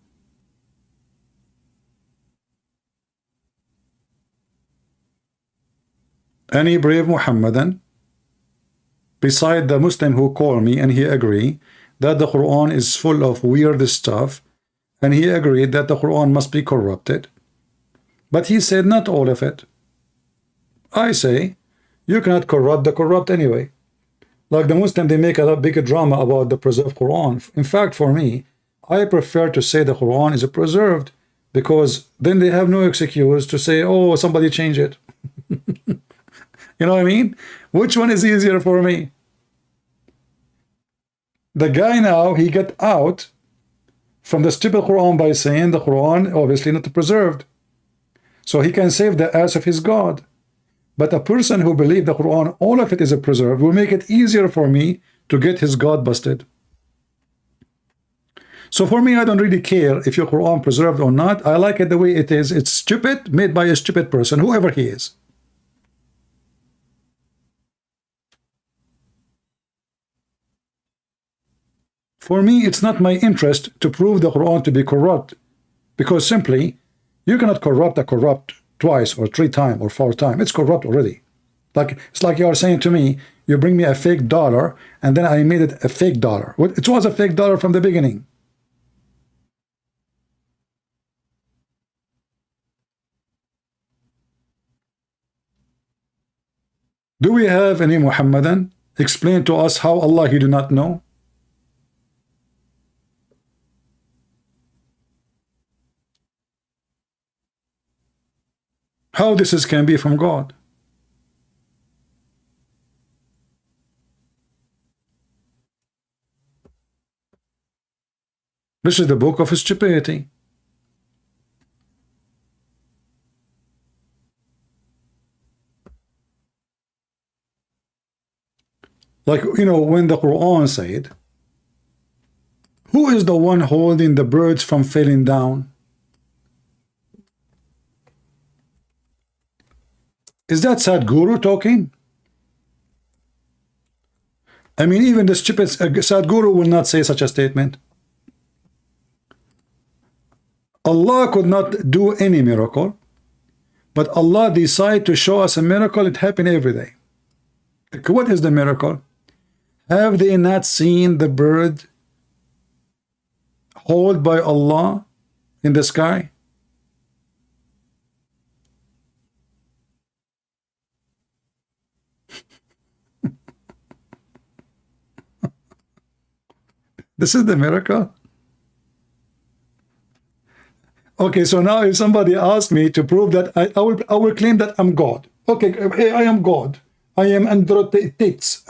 Any brave Muhammadan beside the Muslim who call me and he agree that the Quran is full of weird stuff, and he agreed that the Quran must be corrupted, but he said not all of it. I say you cannot corrupt the corrupt anyway. Like the Muslim, they make a big drama about the preserved Quran. In fact, for me, I prefer to say the Quran is preserved, because then they have no excuse to say, oh, somebody changed it. You know what I mean? Which one is easier for me? The guy now, he got out from the stupid Quran by saying the Quran obviously not preserved, so he can save the ass of his God. But a person who believes the Quran, all of it is preserved, will make it easier for me to get his God busted. So for me, I don't really care if your Quran preserved or not. I like it the way it is. It's stupid, made by a stupid person, whoever he is. For me, it's not my interest to prove the Quran to be corrupt, because simply, you cannot corrupt a corrupt twice or 3 times or 4 times. It's corrupt already. It's like you are saying to me, you bring me a fake dollar, and then I made it a fake dollar. It was a fake dollar from the beginning. Do we have any Muhammadan? Explain to us how Allah He do not know. How this can be from God? This is the book of stupidity. Like, you know, when the Quran said, who is the one holding the birds from falling down? Is that Sadhguru talking? I mean, even the stupid Sadhguru will not say such a statement. Allah could not do any miracle, but Allah decided to show us a miracle. It happened every day. What is the miracle? Have they not seen the bird held by Allah in the sky? This is the miracle. Okay, so now if somebody asks me to prove that, I will claim that I'm God. Okay, hey, I am God. I am Androtets.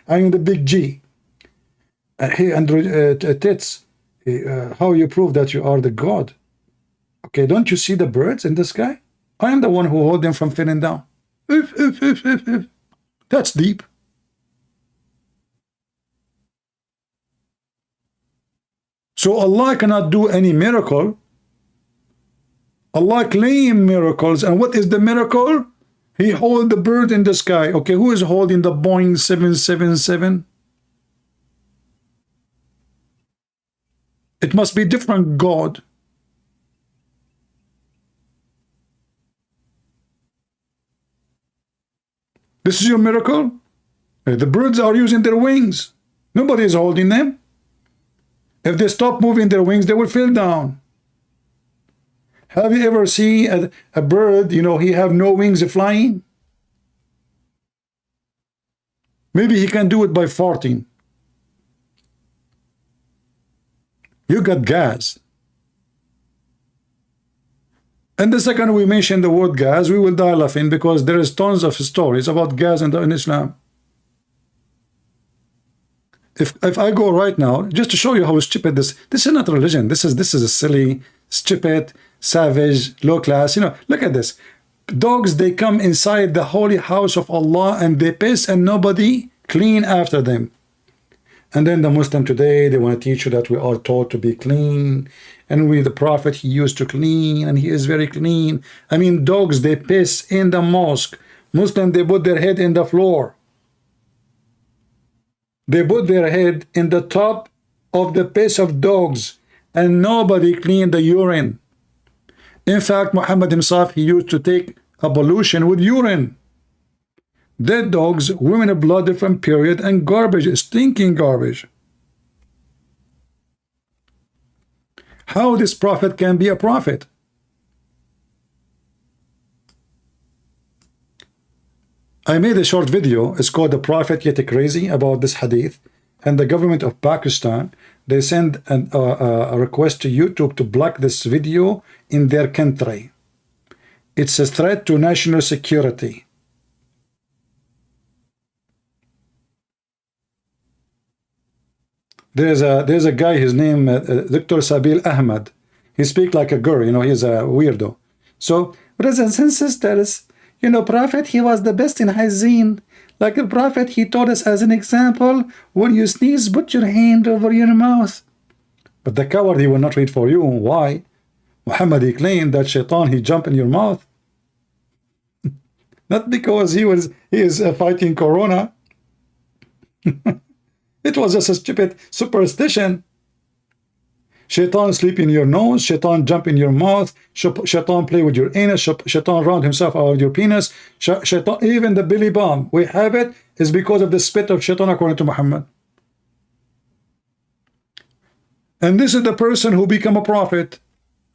I am the big G. Hey, Androtets, how you prove that you are the God? Okay, don't you see the birds in the sky? I am the one who hold them from falling down. That's deep. So Allah cannot do any miracle. Allah claim miracles, and what is the miracle? He hold the bird in the sky. Okay, who is holding the Boeing 777? It must be different God. This is your miracle? The birds are using their wings. Nobody is holding them. If they stop moving their wings, they will fall down. Have you ever seen a bird, you know, he have no wings flying? Maybe he can do it by farting. You got gas. And the second we mention the word gas, we will die laughing, because there is tons of stories about gas in Islam. if I go right now, just to show you how stupid this is not religion. This is a silly, stupid, savage, low class. You know, look at this. Dogs, they come inside the holy house of Allah and they piss and nobody clean after them. And then the Muslim today, they want to teach you that we are taught to be clean. And the Prophet, he used to clean and he is very clean. I mean, dogs, they piss in the mosque. Muslim, they put their head in the floor. They put their head in the top of the piss of dogs and nobody cleaned the urine. In fact, Muhammad himself, he used to take ablution with urine. Dead dogs, women of blood different period, and garbage, stinking garbage. How this prophet can be a prophet? I made a short video. It's called "The Prophet Yet Crazy" about this hadith. And the government of Pakistan, they send a request to YouTube to block this video in their country. It's a threat to national security. There's a guy, his name Dr. Sabil Ahmed. He speaks like a girl, you know, he's a weirdo. So, brothers and sisters, you know, Prophet, he was the best in hygiene. Like the Prophet, he taught us as an example, when you sneeze, put your hand over your mouth. But the coward, he will not read for you. Why? Muhammad, he claimed that shaitan, he jumped in your mouth. Not because he is fighting corona. It was just a stupid superstition. Shaitan sleep in your nose, shaitan jump in your mouth, shaitan play with your anus, shaitan round himself out your penis, shaitan, even the belly bomb, we have it, is because of the spit of shaitan according to Muhammad. And this is the person who become a prophet,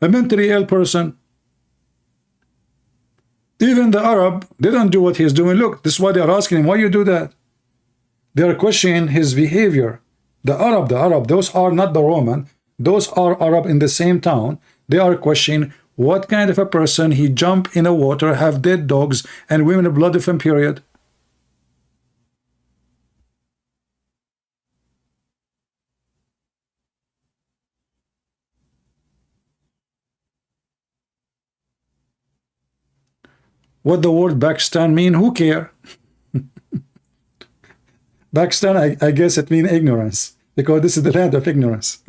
a mentally ill person. Even the Arab, they don't do what he's doing. Look, this is why they are asking him, why you do that? They are questioning his behavior. The Arab, those are not the Roman. Those are Arab in the same town. They are questioning what kind of a person he jump in the water, have dead dogs, and women of blood different period. What the word Pakistan mean? Who care? Pakistan, I guess it means ignorance, because this is the land of ignorance.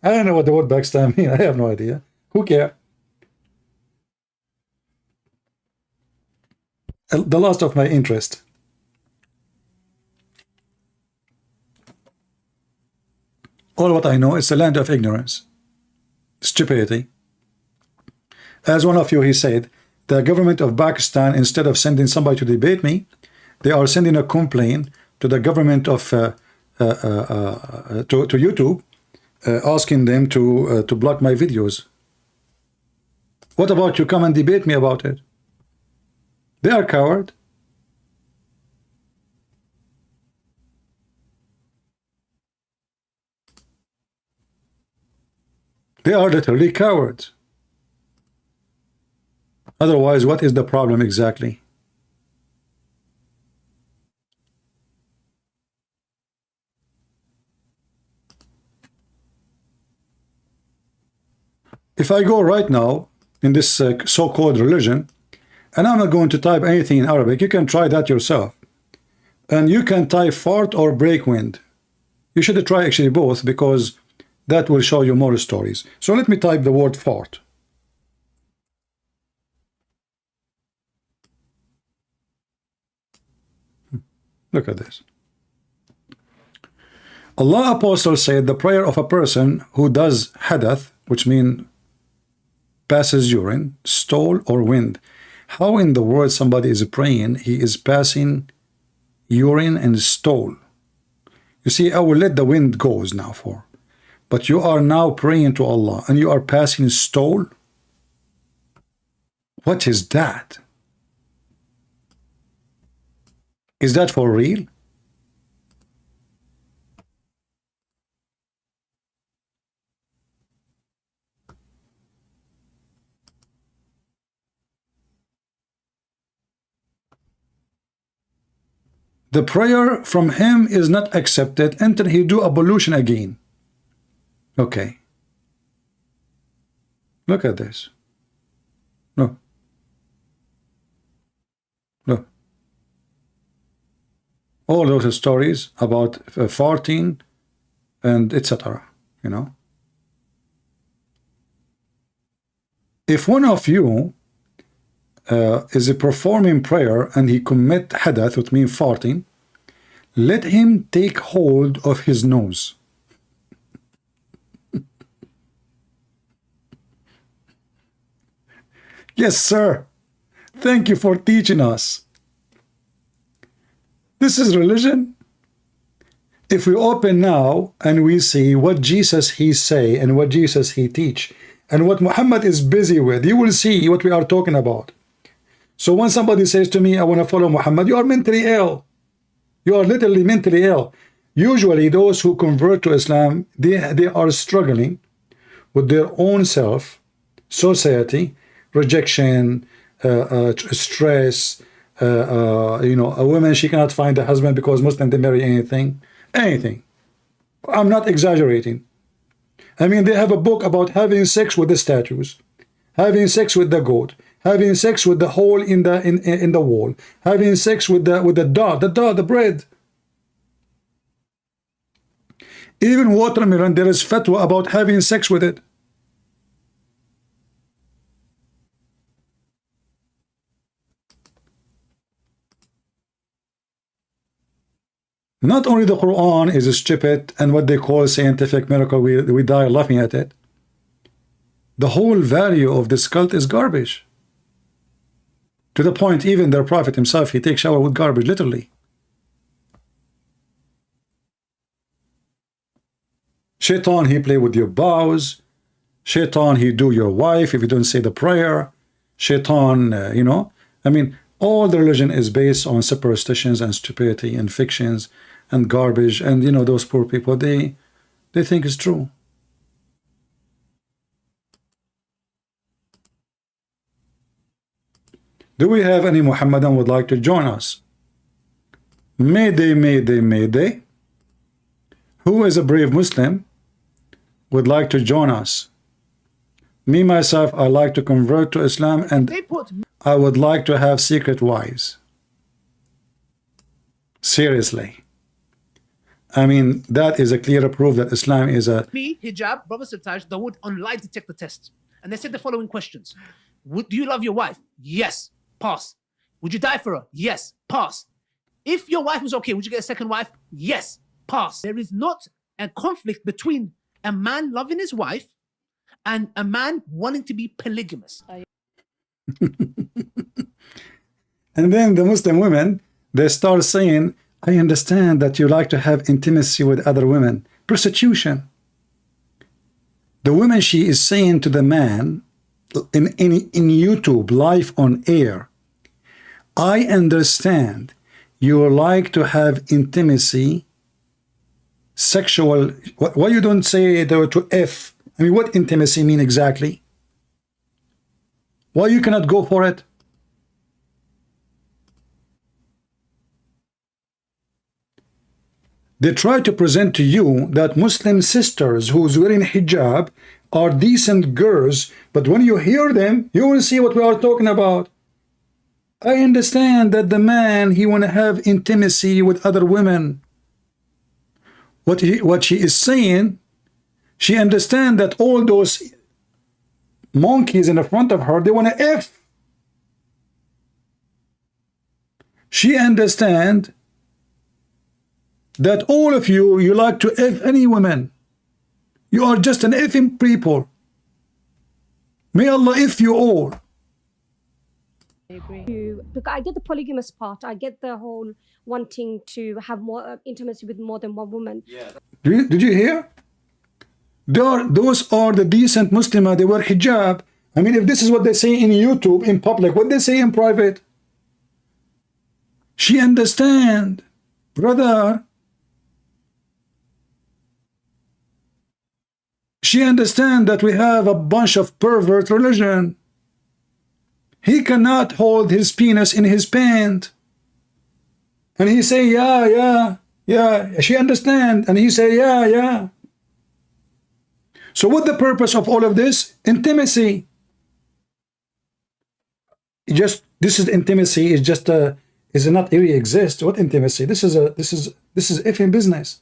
I don't know what the word Pakistan means. I have no idea. Who cares? The loss of my interest. All what I know is the land of ignorance, stupidity. As one of you, he said, the government of Pakistan, instead of sending somebody to debate me, they are sending a complaint to the government of to YouTube, asking them to block my videos. What about you come and debate me about it? They are coward. They are literally cowards. Otherwise, what is the problem exactly? If I go right now in this so-called religion, and I'm not going to type anything in Arabic, you can try that yourself. And you can type fart or break wind. You should try actually both, because that will show you more stories. So let me type the word fart. Look at this. Allah Apostle said the prayer of a person who does hadath, which means passes urine, stool, or wind. How in the world somebody is praying, he is passing urine and stool? You see, I will let the wind goes now for. But you are now praying to Allah and you are passing stool? What is that? Is that for real? the prayer from him is not accepted until he do ablution again. Okay. Look at this. No. No. All those stories about farting and etc. You know. If one of you is performing prayer and he commit hadath, which means farting, let him take hold of his nose. Yes, sir. Thank you for teaching us. This is religion. If we open now and we see what Jesus he say and what Jesus he teach and what Muhammad is busy with, you will see what we are talking about. So when somebody says to me, I want to follow Muhammad, you are mentally ill. You are literally mentally ill. Usually those who convert to Islam, they are struggling with their own self, society, rejection, stress, you know, a woman, she cannot find a husband because Muslims didn't marry anything. I'm not exaggerating. I mean, they have a book about having sex with the statues, having sex with the goat, having sex with the hole in the wall, having sex with the dough, the bread. Even watermelon, there is fatwa about having sex with it. Not only the Quran is stupid and what they call scientific miracle, we die laughing at it. The whole value of this cult is garbage. To the point, even their prophet himself, he takes shower with garbage, literally. Shaitan, he play with your vows. Shaitan, he do your wife if you don't say the prayer. Shaitan, you know, I mean, all the religion is based on superstitions and stupidity and fictions and garbage, and you know, those poor people, they think it's true. Do we have any Muhammadan would like to join us? Mayday, mayday, mayday. Who is a brave Muslim would like to join us? Me, myself, I like to convert to Islam and I would like to have secret wives. Seriously. I mean, that is a clear proof that Islam is a...
Me, Hijab, Brother Sataj, they would on lie detector test. And they said the following questions. Do you love your wife? Yes. Pass. Would you die for her? Yes. Pass. If your wife was okay, would you get a second wife? Yes. Pass. There is not a conflict between a man loving his wife and a man wanting to be polygamous.
And then the Muslim women, they start saying, I understand that you like to have intimacy with other women. Prostitution. The woman, she is saying to the man in YouTube, live on air, I understand you like to have intimacy, sexual. Why you don't say to F? I mean, what intimacy mean exactly? Why you cannot go for it? They try to present to you that Muslim sisters who's wearing hijab are decent girls, but when you hear them, you will see what we are talking about. I understand that the man, he want to have intimacy with other women. What she is saying, she understand that all those monkeys in the front of her, they want to F. She understand that all of you, you like to F any woman. You are just an effing people. May Allah F you all.
I agree. Because I get the polygamous part. I get the whole wanting to have more intimacy with more than one woman.
Yeah. Did you hear? Those are the decent Muslimah. They wear hijab. I mean, if this is what they say in YouTube, in public, what they say in private? She understand, brother. She understand that we have a bunch of pervert religion. He cannot hold his penis in his pant. And he say, yeah, she understand. And he say, yeah. So what the purpose of all of this? Intimacy. This is intimacy. Is just is not really exist. What intimacy? This is effing business.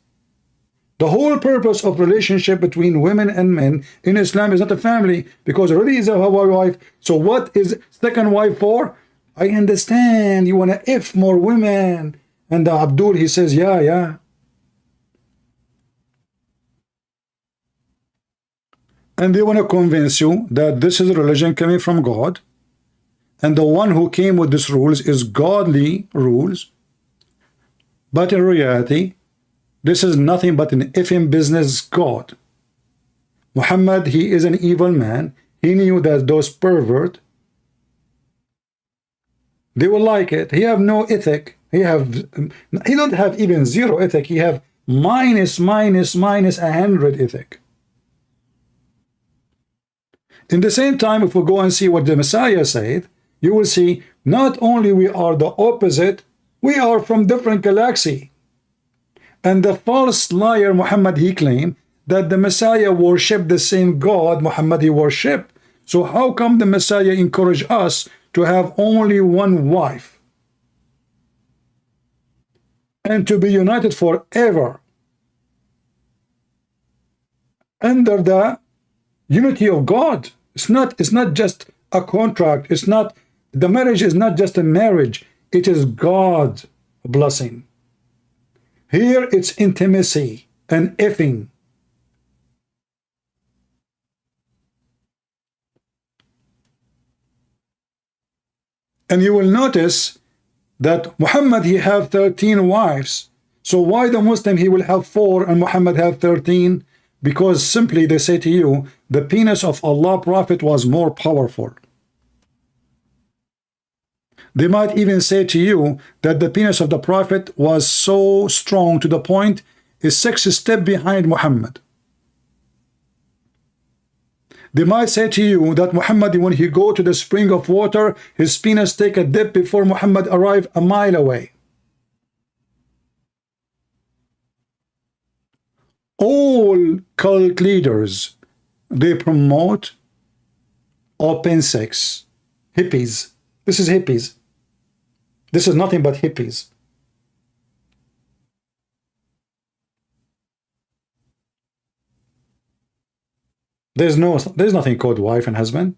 The whole purpose of relationship between women and men in Islam is not a family, because already is a wife. So what is second wife for? I understand you want to F more women. And Abdul, he says, yeah. And they want to convince you that this is a religion coming from God, and the one who came with these rules is godly rules. But in reality, this is nothing but an effing business god. Muhammad, he is an evil man. He knew that those pervert, they will like it. He have no ethic. He don't have even zero ethic. He have minus 100 ethic. In the same time, if we go and see what the Messiah said, you will see not only we are the opposite, we are from different galaxy. And the false liar Muhammad, he claimed that the Messiah worshiped the same God Muhammad he worshiped. So how come the Messiah encouraged us to have only one wife and to be united forever under the unity of God? It's not just a contract. The marriage is not just a marriage. It is God's blessing. Here it's intimacy and effing. And you will notice that Muhammad, he have 13 wives. So why the Muslim, he will have 4 and Muhammad have 13? Because simply they say to you, the penis of Allah Prophet was more powerful. They might even say to you that the penis of the Prophet was so strong to the point is 6 steps behind Muhammad. They might say to you that Muhammad, when he go to the spring of water, his penis take a dip before Muhammad arrived a mile away. All cult leaders, they promote open sex. Hippies. This is hippies. This is nothing but hippies. There's nothing called wife and husband.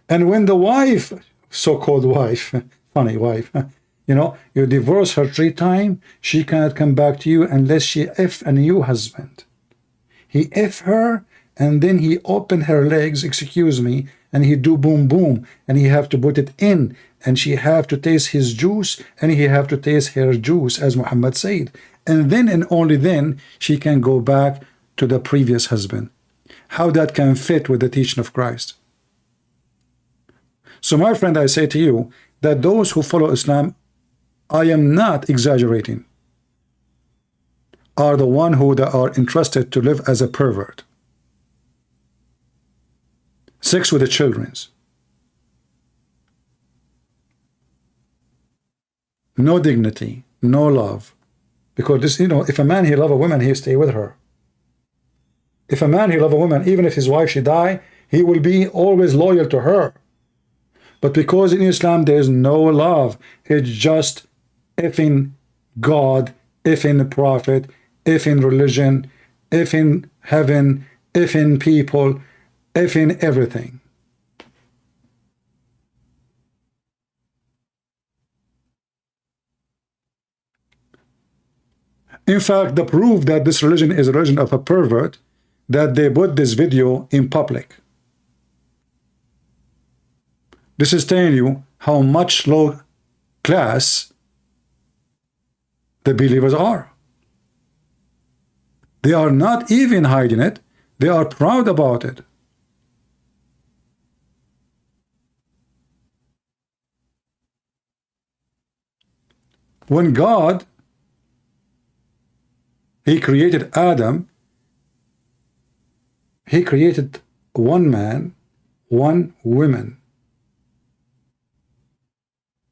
And when the wife, so-called wife, funny wife, you divorce her 3 times, she cannot come back to you unless she F a new husband. He F her, and then he open her legs, excuse me, and he do boom boom, and he have to put it in, and she have to taste his juice, and he have to taste her juice, as Muhammad said. And then and only then she can go back to the previous husband. How that can fit with the teaching of Christ? So my friend, I say to you that those who follow Islam, I am not exaggerating, are the one who are entrusted to live as a pervert. Sex with the children's. No dignity, no love. Because this, if a man he love a woman, he stay with her. If a man he love a woman, even if his wife she die, he will be always loyal to her. But because in Islam there is no love, it's just effing God, effing prophet, effing religion, effing heaven, effing people, effing everything. In fact, the proof that this religion is a religion of a pervert, that they put this video in public. This is telling you how much low class the believers are. They are not even hiding it. They are proud about it. When God, he created Adam, he created one man, one woman.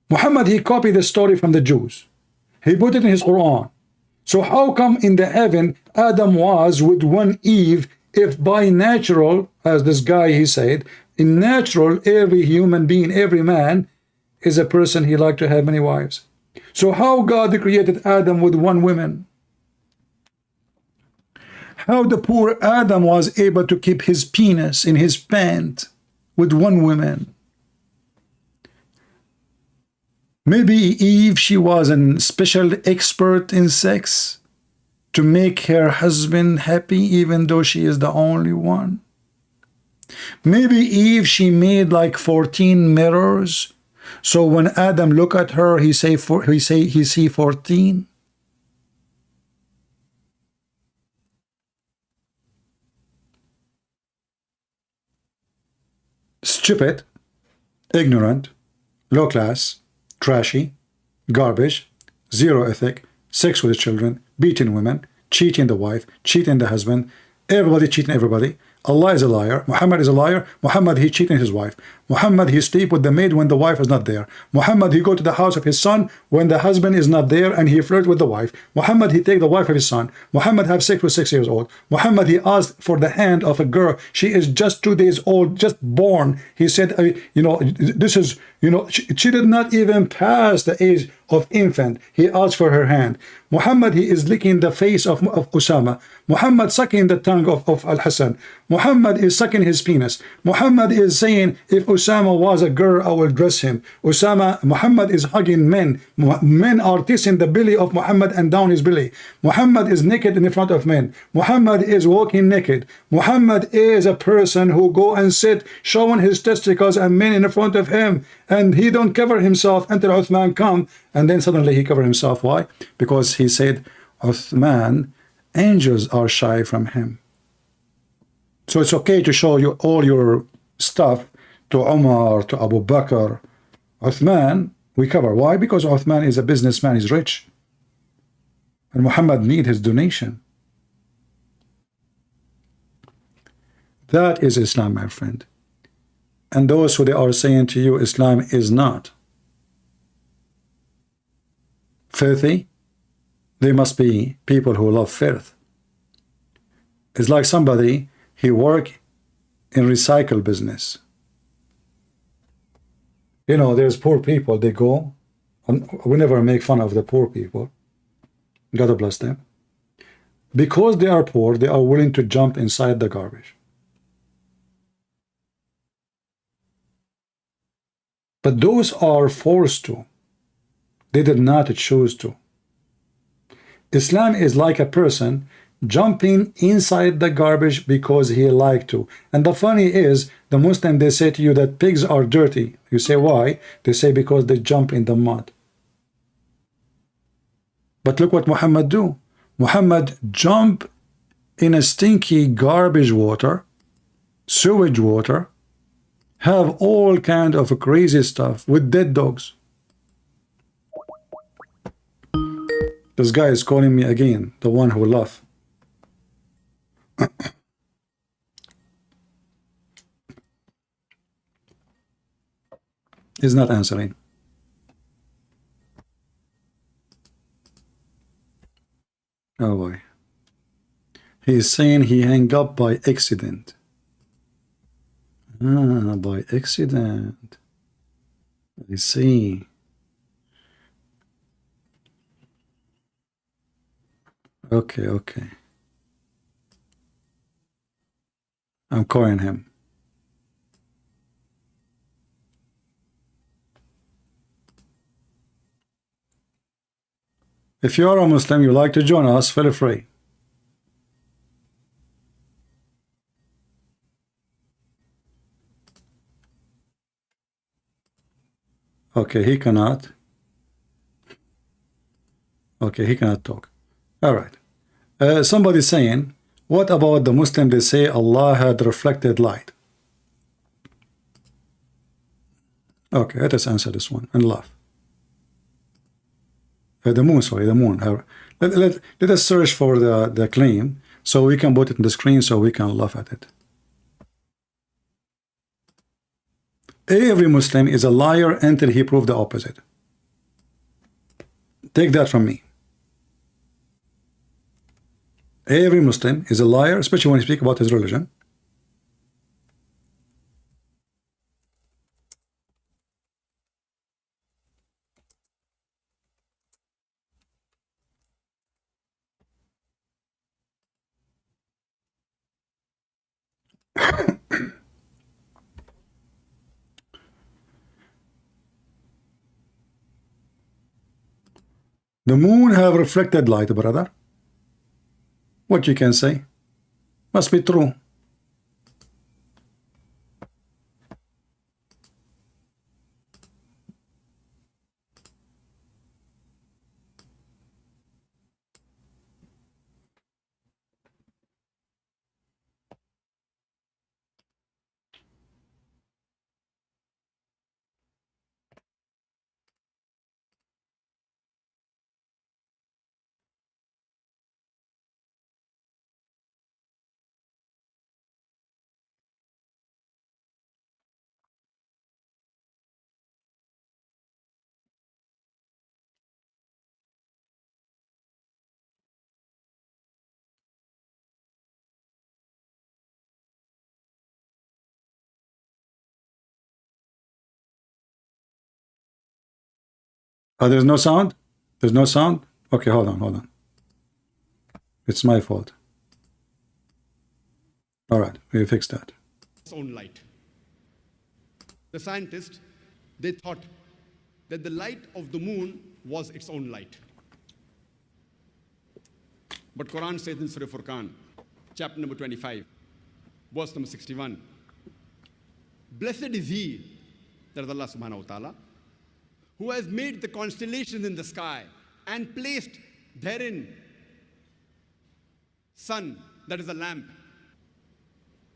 Muhammad, he copied the story from the Jews. He put it in his Quran. So how come in the heaven Adam was with one Eve, if by natural, as this guy he said, in natural, every human being, every man is a person he like to have many wives. So how God created Adam with one woman? How the poor Adam was able to keep his penis in his pant with one woman? Maybe Eve, she was a special expert in sex to make her husband happy, even though she is the only one. Maybe Eve, she made like 14 mirrors, so when Adam look at her, he see 14. Stupid, ignorant, low class, trashy, garbage, zero ethic, sex with children, beating women, cheating the wife, cheating the husband, everybody cheating everybody. Allah is a liar. Muhammad is a liar. Muhammad, he cheating his wife. Muhammad, he sleep with the maid when the wife is not there. Muhammad, he go to the house of his son when the husband is not there and he flirt with the wife. Muhammad, he take the wife of his son. Muhammad have sex with 6 years old. Muhammad, he asked for the hand of a girl. She is just 2 days old, just born. He said, you know, this is, you know, she did not even pass the age of infant. He asked for her hand. Muhammad, he is licking the face of Osama. Muhammad sucking the tongue of Al-Hassan. Muhammad is sucking his penis. Muhammad is saying, if Osama was a girl, I will dress him. Muhammad is hugging men. Men are kissing the belly of Muhammad and down his belly. Muhammad is naked in front of men. Muhammad is walking naked. Muhammad is a person who go and sit showing his testicles and men in front of him, and he don't cover himself until Uthman come, and then suddenly he cover himself. Why? Because he said, Uthman, angels are shy from him. So it's okay to show you all your stuff to Umar, to Abu Bakr. Uthman, we cover. Why? Because Uthman is a businessman, he's rich. And Muhammad need his donation. That is Islam, my friend. And those who they are saying to you, Islam is not filthy, they must be people who love filth. It's like somebody, he work in recycle business. You know, there's poor people, they go, and we never make fun of the poor people. God bless them. Because they are poor, they are willing to jump inside the garbage. But those are forced to. They did not choose to. Islam is like a person jumping inside the garbage because he liked to. And the funny is, the Muslim, they say to you that pigs are dirty. You say, why? They say because they jump in the mud. But look what Muhammad do. Muhammad jump in a stinky garbage water, sewage water, have all kind of crazy stuff with dead dogs. This guy is calling me again, the one who laugh. He's not answering. Oh boy. He is saying he hung up by accident. Ah, by accident. I see. Okay, okay. I'm calling him. If you are a Muslim, you like to join us, feel free. Okay, he cannot. Okay, he cannot talk. All right. Somebody saying, what about the Muslim? They say Allah had reflected light. Okay, let us answer this one and laugh. The moon, sorry, the moon. Let us search for the claim so we can put it on the screen so we can laugh at it. Every Muslim is a liar until he proves the opposite. Take that from me. Every Muslim is a liar, especially when he speaks about his religion. The moon have reflected light, brother. What you can say? Must be true. Oh, there's no sound? There's no sound? Okay, hold on. It's my fault. All right, we fixed that.
Its own light. The scientists, they thought that the light of the moon was its own light. But Quran says in Surah Furqan, chapter number 25, verse number 61, blessed is he, that is Allah subhanahu wa ta'ala, who has made the constellations in the sky and placed therein sun, that is a lamp,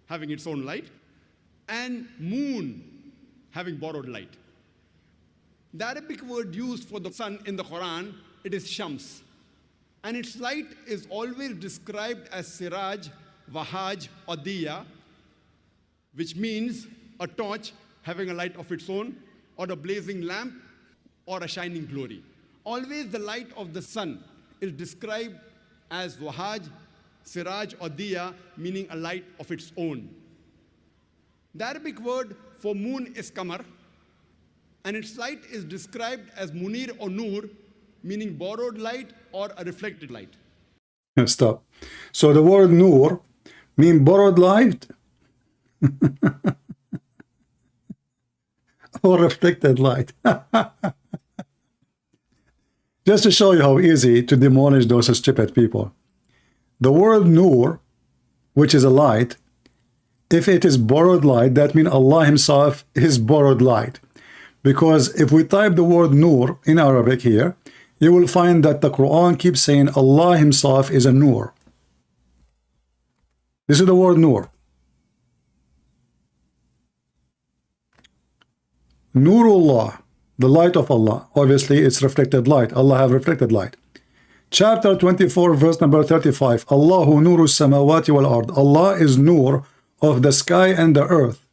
having its own light, and moon, having borrowed light. The Arabic word used for the sun in the Quran, it is shams. And its light is always described as siraj, wahaj, or diya, which means a torch having a light of its own, or a blazing lamp, or a shining glory. Always the light of the sun is described as wahaj, siraj, or diya, meaning a light of its own. The Arabic word for moon is qamar, and its light is described as munir or nur, meaning borrowed light or a reflected light.
Stop. So the word nur mean borrowed light or reflected light. Just to show you how easy to demolish those stupid people. The word nur, which is a light, if it is borrowed light, that means Allah himself is borrowed light. Because if we type the word nur in Arabic here, you will find that the Quran keeps saying Allah himself is a nur. This is the word nur. Nurullah, the light of Allah. Obviously, it's reflected light. Allah have reflected light. Chapter 24, verse number 35. Allahu nuru samawati wal ard. Allah is nur of the sky and the earth.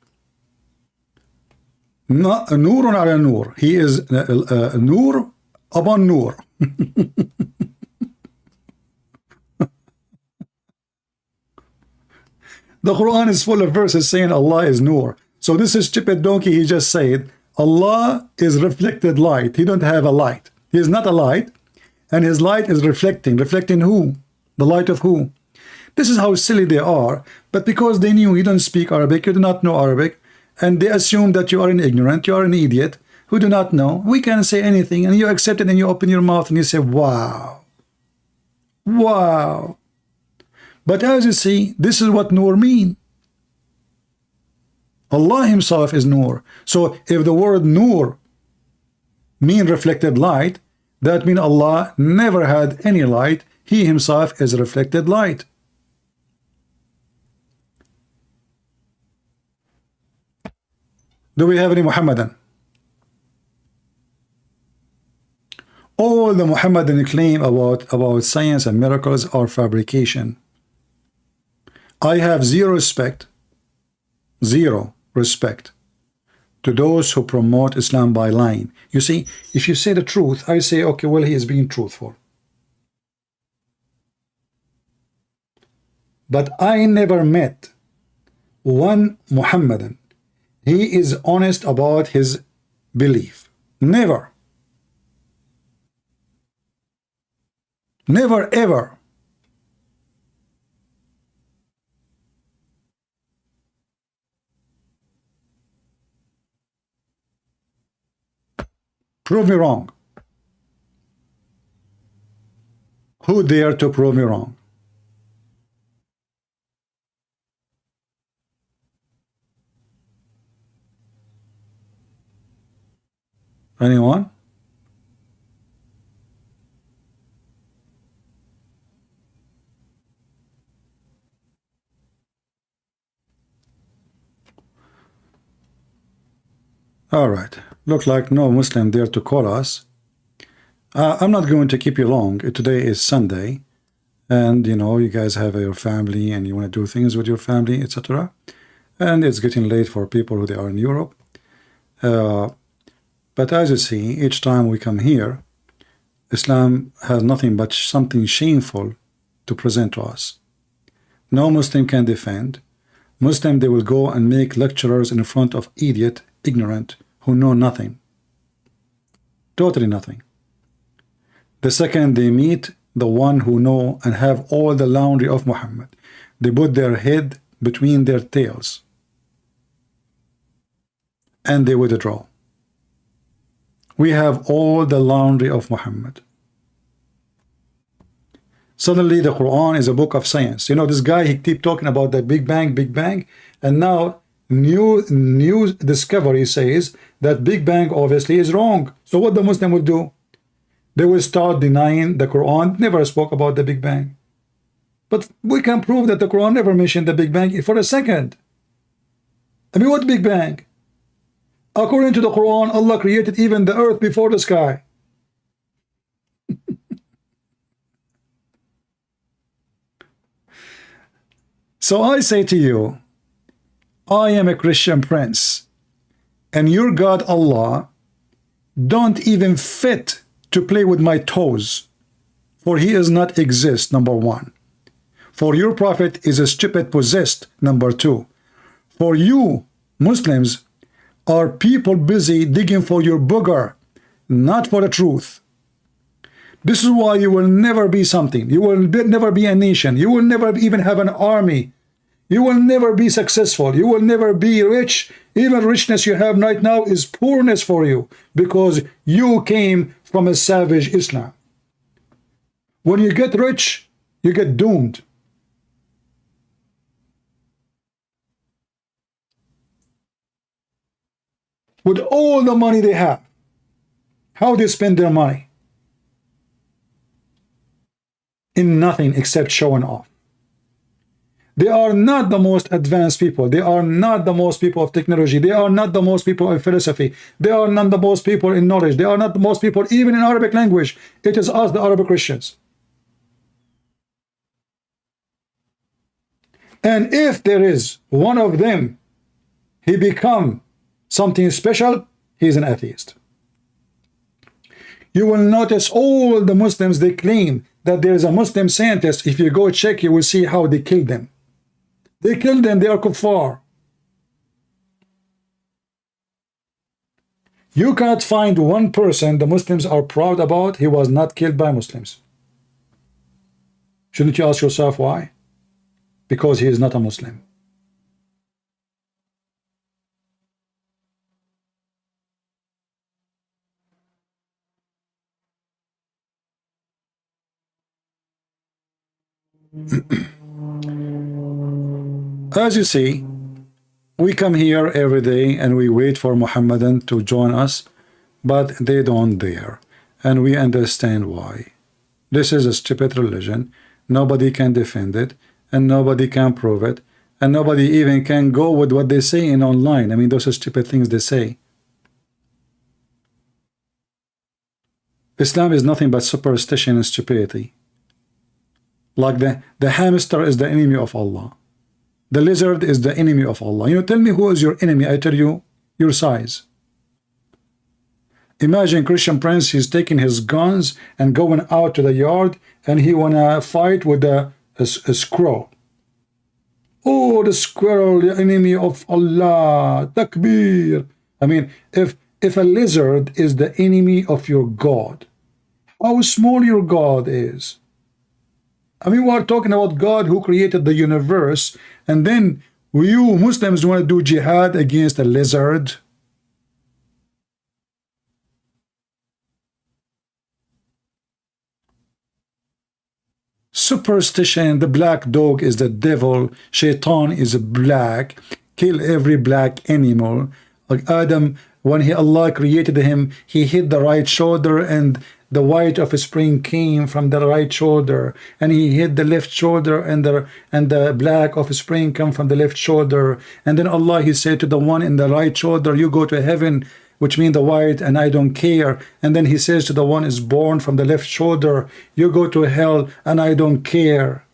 Not nurun ala nur. He is nur upon nur. The Quran is full of verses saying Allah is nur. So this is stupid donkey, he just said Allah is reflected light. He don't have a light. He is not a light, and his light is reflecting. Reflecting who? The light of who? This is how silly they are. But because they knew you don't speak Arabic, you do not know Arabic, and they assume that you are an ignorant, you are an idiot who do not know, we can say anything, and you accept it, and you open your mouth and you say, wow. Wow. But as you see, this is what nur mean. Allah himself is nur. So if the word nur mean reflected light, that means Allah never had any light. He himself is reflected light. Do we have any Muhammadan? All the Muhammadan claim about science and miracles are fabrication. I have zero respect to those who promote Islam by lying. You see, if you say the truth, I say, okay, well, he is being truthful. But I never met one Muhammadan. He is honest about his belief. Never. Never, ever. Prove me wrong. Who dare to prove me wrong? Anyone? All right. Look like no Muslim dare to call us. I'm not going to keep you long. Today is Sunday, and you know you guys have your family and you want to do things with your family, etc. And it's getting late for people who they are in Europe. But as you see, each time we come here, Islam has nothing but something shameful to present to us. No Muslim can defend. Muslim, they will go and make lecturers in front of idiot, ignorant, who know nothing. Totally nothing. The second they meet the one who know and have all the laundry of Muhammad, they put their head between their tails and they withdraw. We have all the laundry of Muhammad. Suddenly the Quran is a book of science. You know, this guy, he keep talking about the Big Bang, and now new discovery says that Big Bang obviously is wrong. So what the Muslim will do? They will start denying the Quran never spoke about the Big Bang. But we can prove that the Quran never mentioned the Big Bang for a second. I mean, what Big Bang? According to the Quran, Allah created even the earth before the sky. So I say to you, I am a Christian prince, and your God Allah don't even fit to play with my toes, for he does not exist, number one. For your prophet is a stupid possessed, number two. For you Muslims are people busy digging for your booger, not for the truth. This is why you will never be something. You will never be a nation. You will never even have an army. You will never be successful. You will never be rich. Even richness you have right now is poorness for you, because you came from a savage Islam. When you get rich, you get doomed. With all the money they have, how they spend their money? In nothing except showing off. They are not the most advanced people. They are not the most people of technology. They are not the most people in philosophy. They are not the most people in knowledge. They are not the most people even in Arabic language. It is us, the Arabic Christians. And if there is one of them, he become something special, he is an atheist. You will notice all the Muslims, they claim that there is a Muslim scientist. If you go check, you will see how they killed them. They killed them, they are kuffar. You cannot find one person the Muslims are proud about, he was not killed by Muslims. Shouldn't you ask yourself why? Because he is not a Muslim. As you see, we come here every day and we wait for Muhammadan to join us, but they don't dare, and we understand why. This is a stupid religion. Nobody can defend it, and nobody can prove it, and nobody even can go with what they say in online. I mean, those are stupid things they say. Islam is nothing but superstition and stupidity. Like the hamster is the enemy of Allah. The lizard is the enemy of Allah. You know, tell me who is your enemy. I tell you, your size. Imagine Christian Prince, he's taking his guns and going out to the yard, and he wanna fight with a squirrel. Oh, the squirrel, the enemy of Allah, takbir. I mean, if a lizard is the enemy of your God, how small your God is. I mean, we are talking about God who created the universe, and then you Muslims want to do jihad against a lizard? Superstition, the black dog is the devil, shaitan is black, kill every black animal. Like Adam, when Allah created him, he hit the right shoulder, and the white of spring came from the right shoulder, and he hit the left shoulder, and the black of spring come from the left shoulder. And then Allah, he said to the one in the right shoulder, you go to heaven, which means the white, and I don't care. And then he says to the one is born from the left shoulder, you go to hell, and I don't care.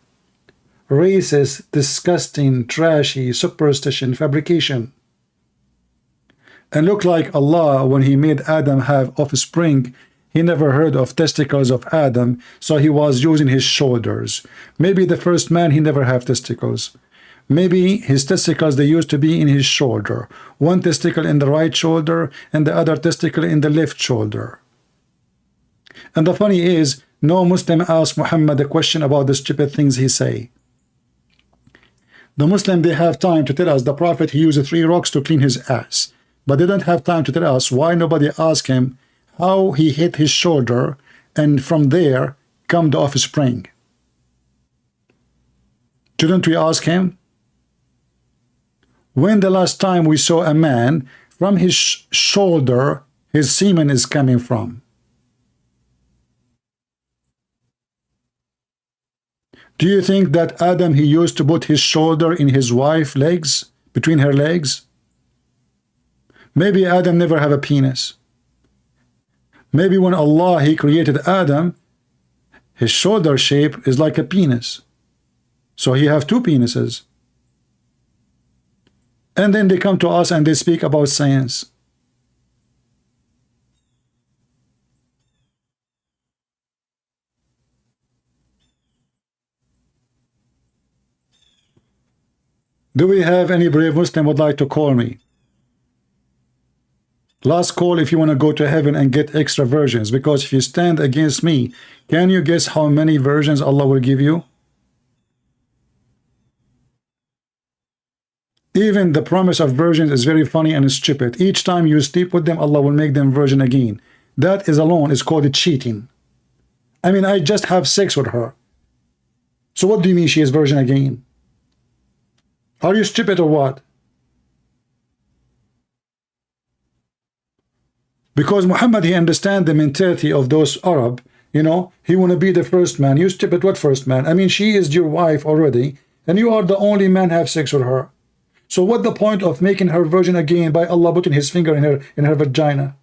Racist, disgusting, trashy, superstition, fabrication. And look like Allah, when he made Adam have offspring, he never heard of testicles of Adam, so he was using his shoulders. Maybe the first man, he never have testicles. Maybe his testicles, they used to be in his shoulder. One testicle in the right shoulder, and the other testicle in the left shoulder. And the funny is, no Muslim asked Muhammad a question about the stupid things he say. The Muslim, they have time to tell us the Prophet, he used 3 rocks to clean his ass. But they don't have time to tell us why nobody asked him how he hit his shoulder, and from there come the offspring. Shouldn't we ask him? When the last time we saw a man, from his shoulder, his semen is coming from? Do you think that Adam, he used to put his shoulder in his wife's legs, between her legs? Maybe Adam never have a penis. Maybe when Allah, he created Adam, his shoulder shape is like a penis. So he have 2 penises. And then they come to us and they speak about science. Do we have any brave Muslim would like to call me? Last call if you want to go to heaven and get extra versions, because if you stand against me, can you guess how many versions Allah will give you? Even the promise of virgins is very funny and stupid. Each time you sleep with them, Allah will make them virgin again. That is alone is called cheating. I mean, I just have sex with her. So what do you mean she is virgin again? Are you stupid or what? Because Muhammad, he understands the mentality of those Arab, you know, he want to be the first man. You stupid, what first man? I mean, she is your wife already, and you are the only man have sex with her. So what the point of making her virgin again by Allah putting his finger in her vagina?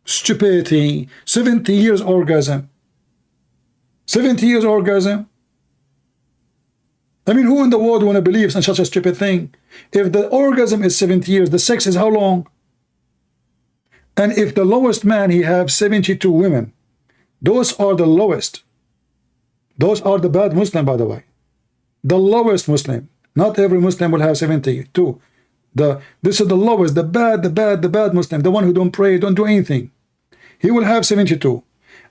Stupidity. 70 years orgasm. 70 years orgasm. I mean, who in the world want to believe in such a stupid thing? If the orgasm is 70 years, the sex is how long? And if the lowest man, he have 72 women, those are the lowest. Those are the bad Muslim, by the way. The lowest Muslim. Not every Muslim will have 72. This is the lowest, the bad Muslim, the one who don't pray, don't do anything. He will have 72.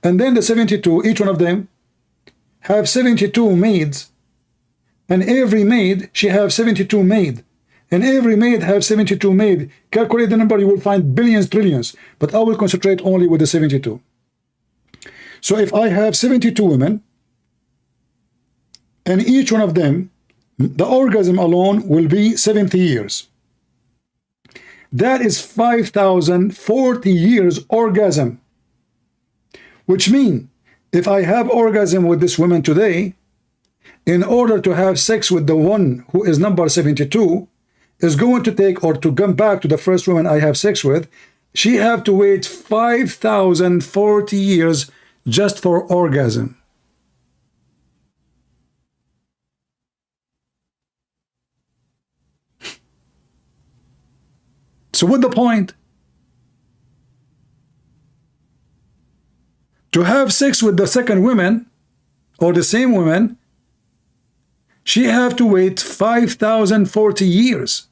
And then the 72, each one of them have 72 maids. And every maid, she have 72 maid. And every maid have 72 maid. Calculate the number, you will find billions, trillions. But I will concentrate only with the 72. So if I have 72 women, and each one of them, the orgasm alone will be 70 years. That is 5,040 years orgasm. Which means, if I have orgasm with this woman today, in order to have sex with the one who is number 72, is going to take, or to come back to the first woman I have sex with, she have to wait 5,040 years just for orgasm. So what's the point? To have sex with the second woman or the same woman, she have to wait 5,040 years.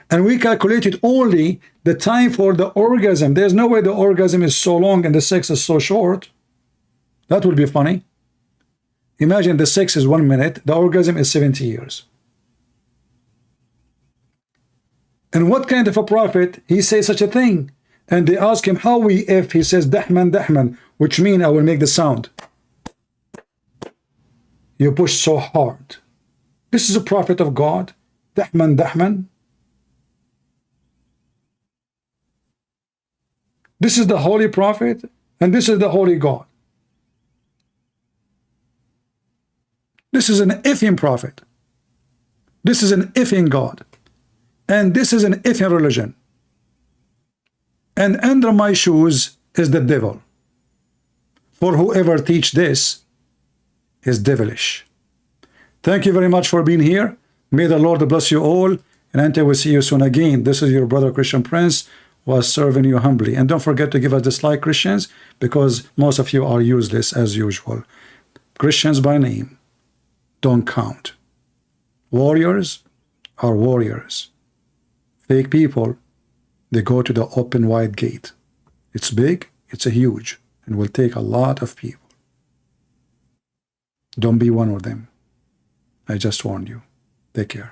And we calculated only the time for the orgasm. There's no way the orgasm is so long and the sex is so short. That would be funny. Imagine the sex is 1 minute, the orgasm is 70 years. And what kind of a prophet, he says such a thing? And they ask him, how we if? He says, dahman, dahman, which means I will make the sound. You push so hard. This is a prophet of God. Dahman, dahman. This is the holy prophet, and this is the holy God. This is an effing prophet. This is an effing God. And this is an effing religion. And under my shoes is the devil. For whoever teach this is devilish. Thank you very much for being here. May the Lord bless you all. And until we see you soon again, this is your brother Christian Prince, was serving you humbly. And don't forget to give us dislike, Christians, because most of you are useless as usual. Christians by name don't count. Warriors are warriors. Fake people, they go to the open wide gate. It's big, it's a huge, and will take a lot of people. Don't be one of them. I just warned you. Take care.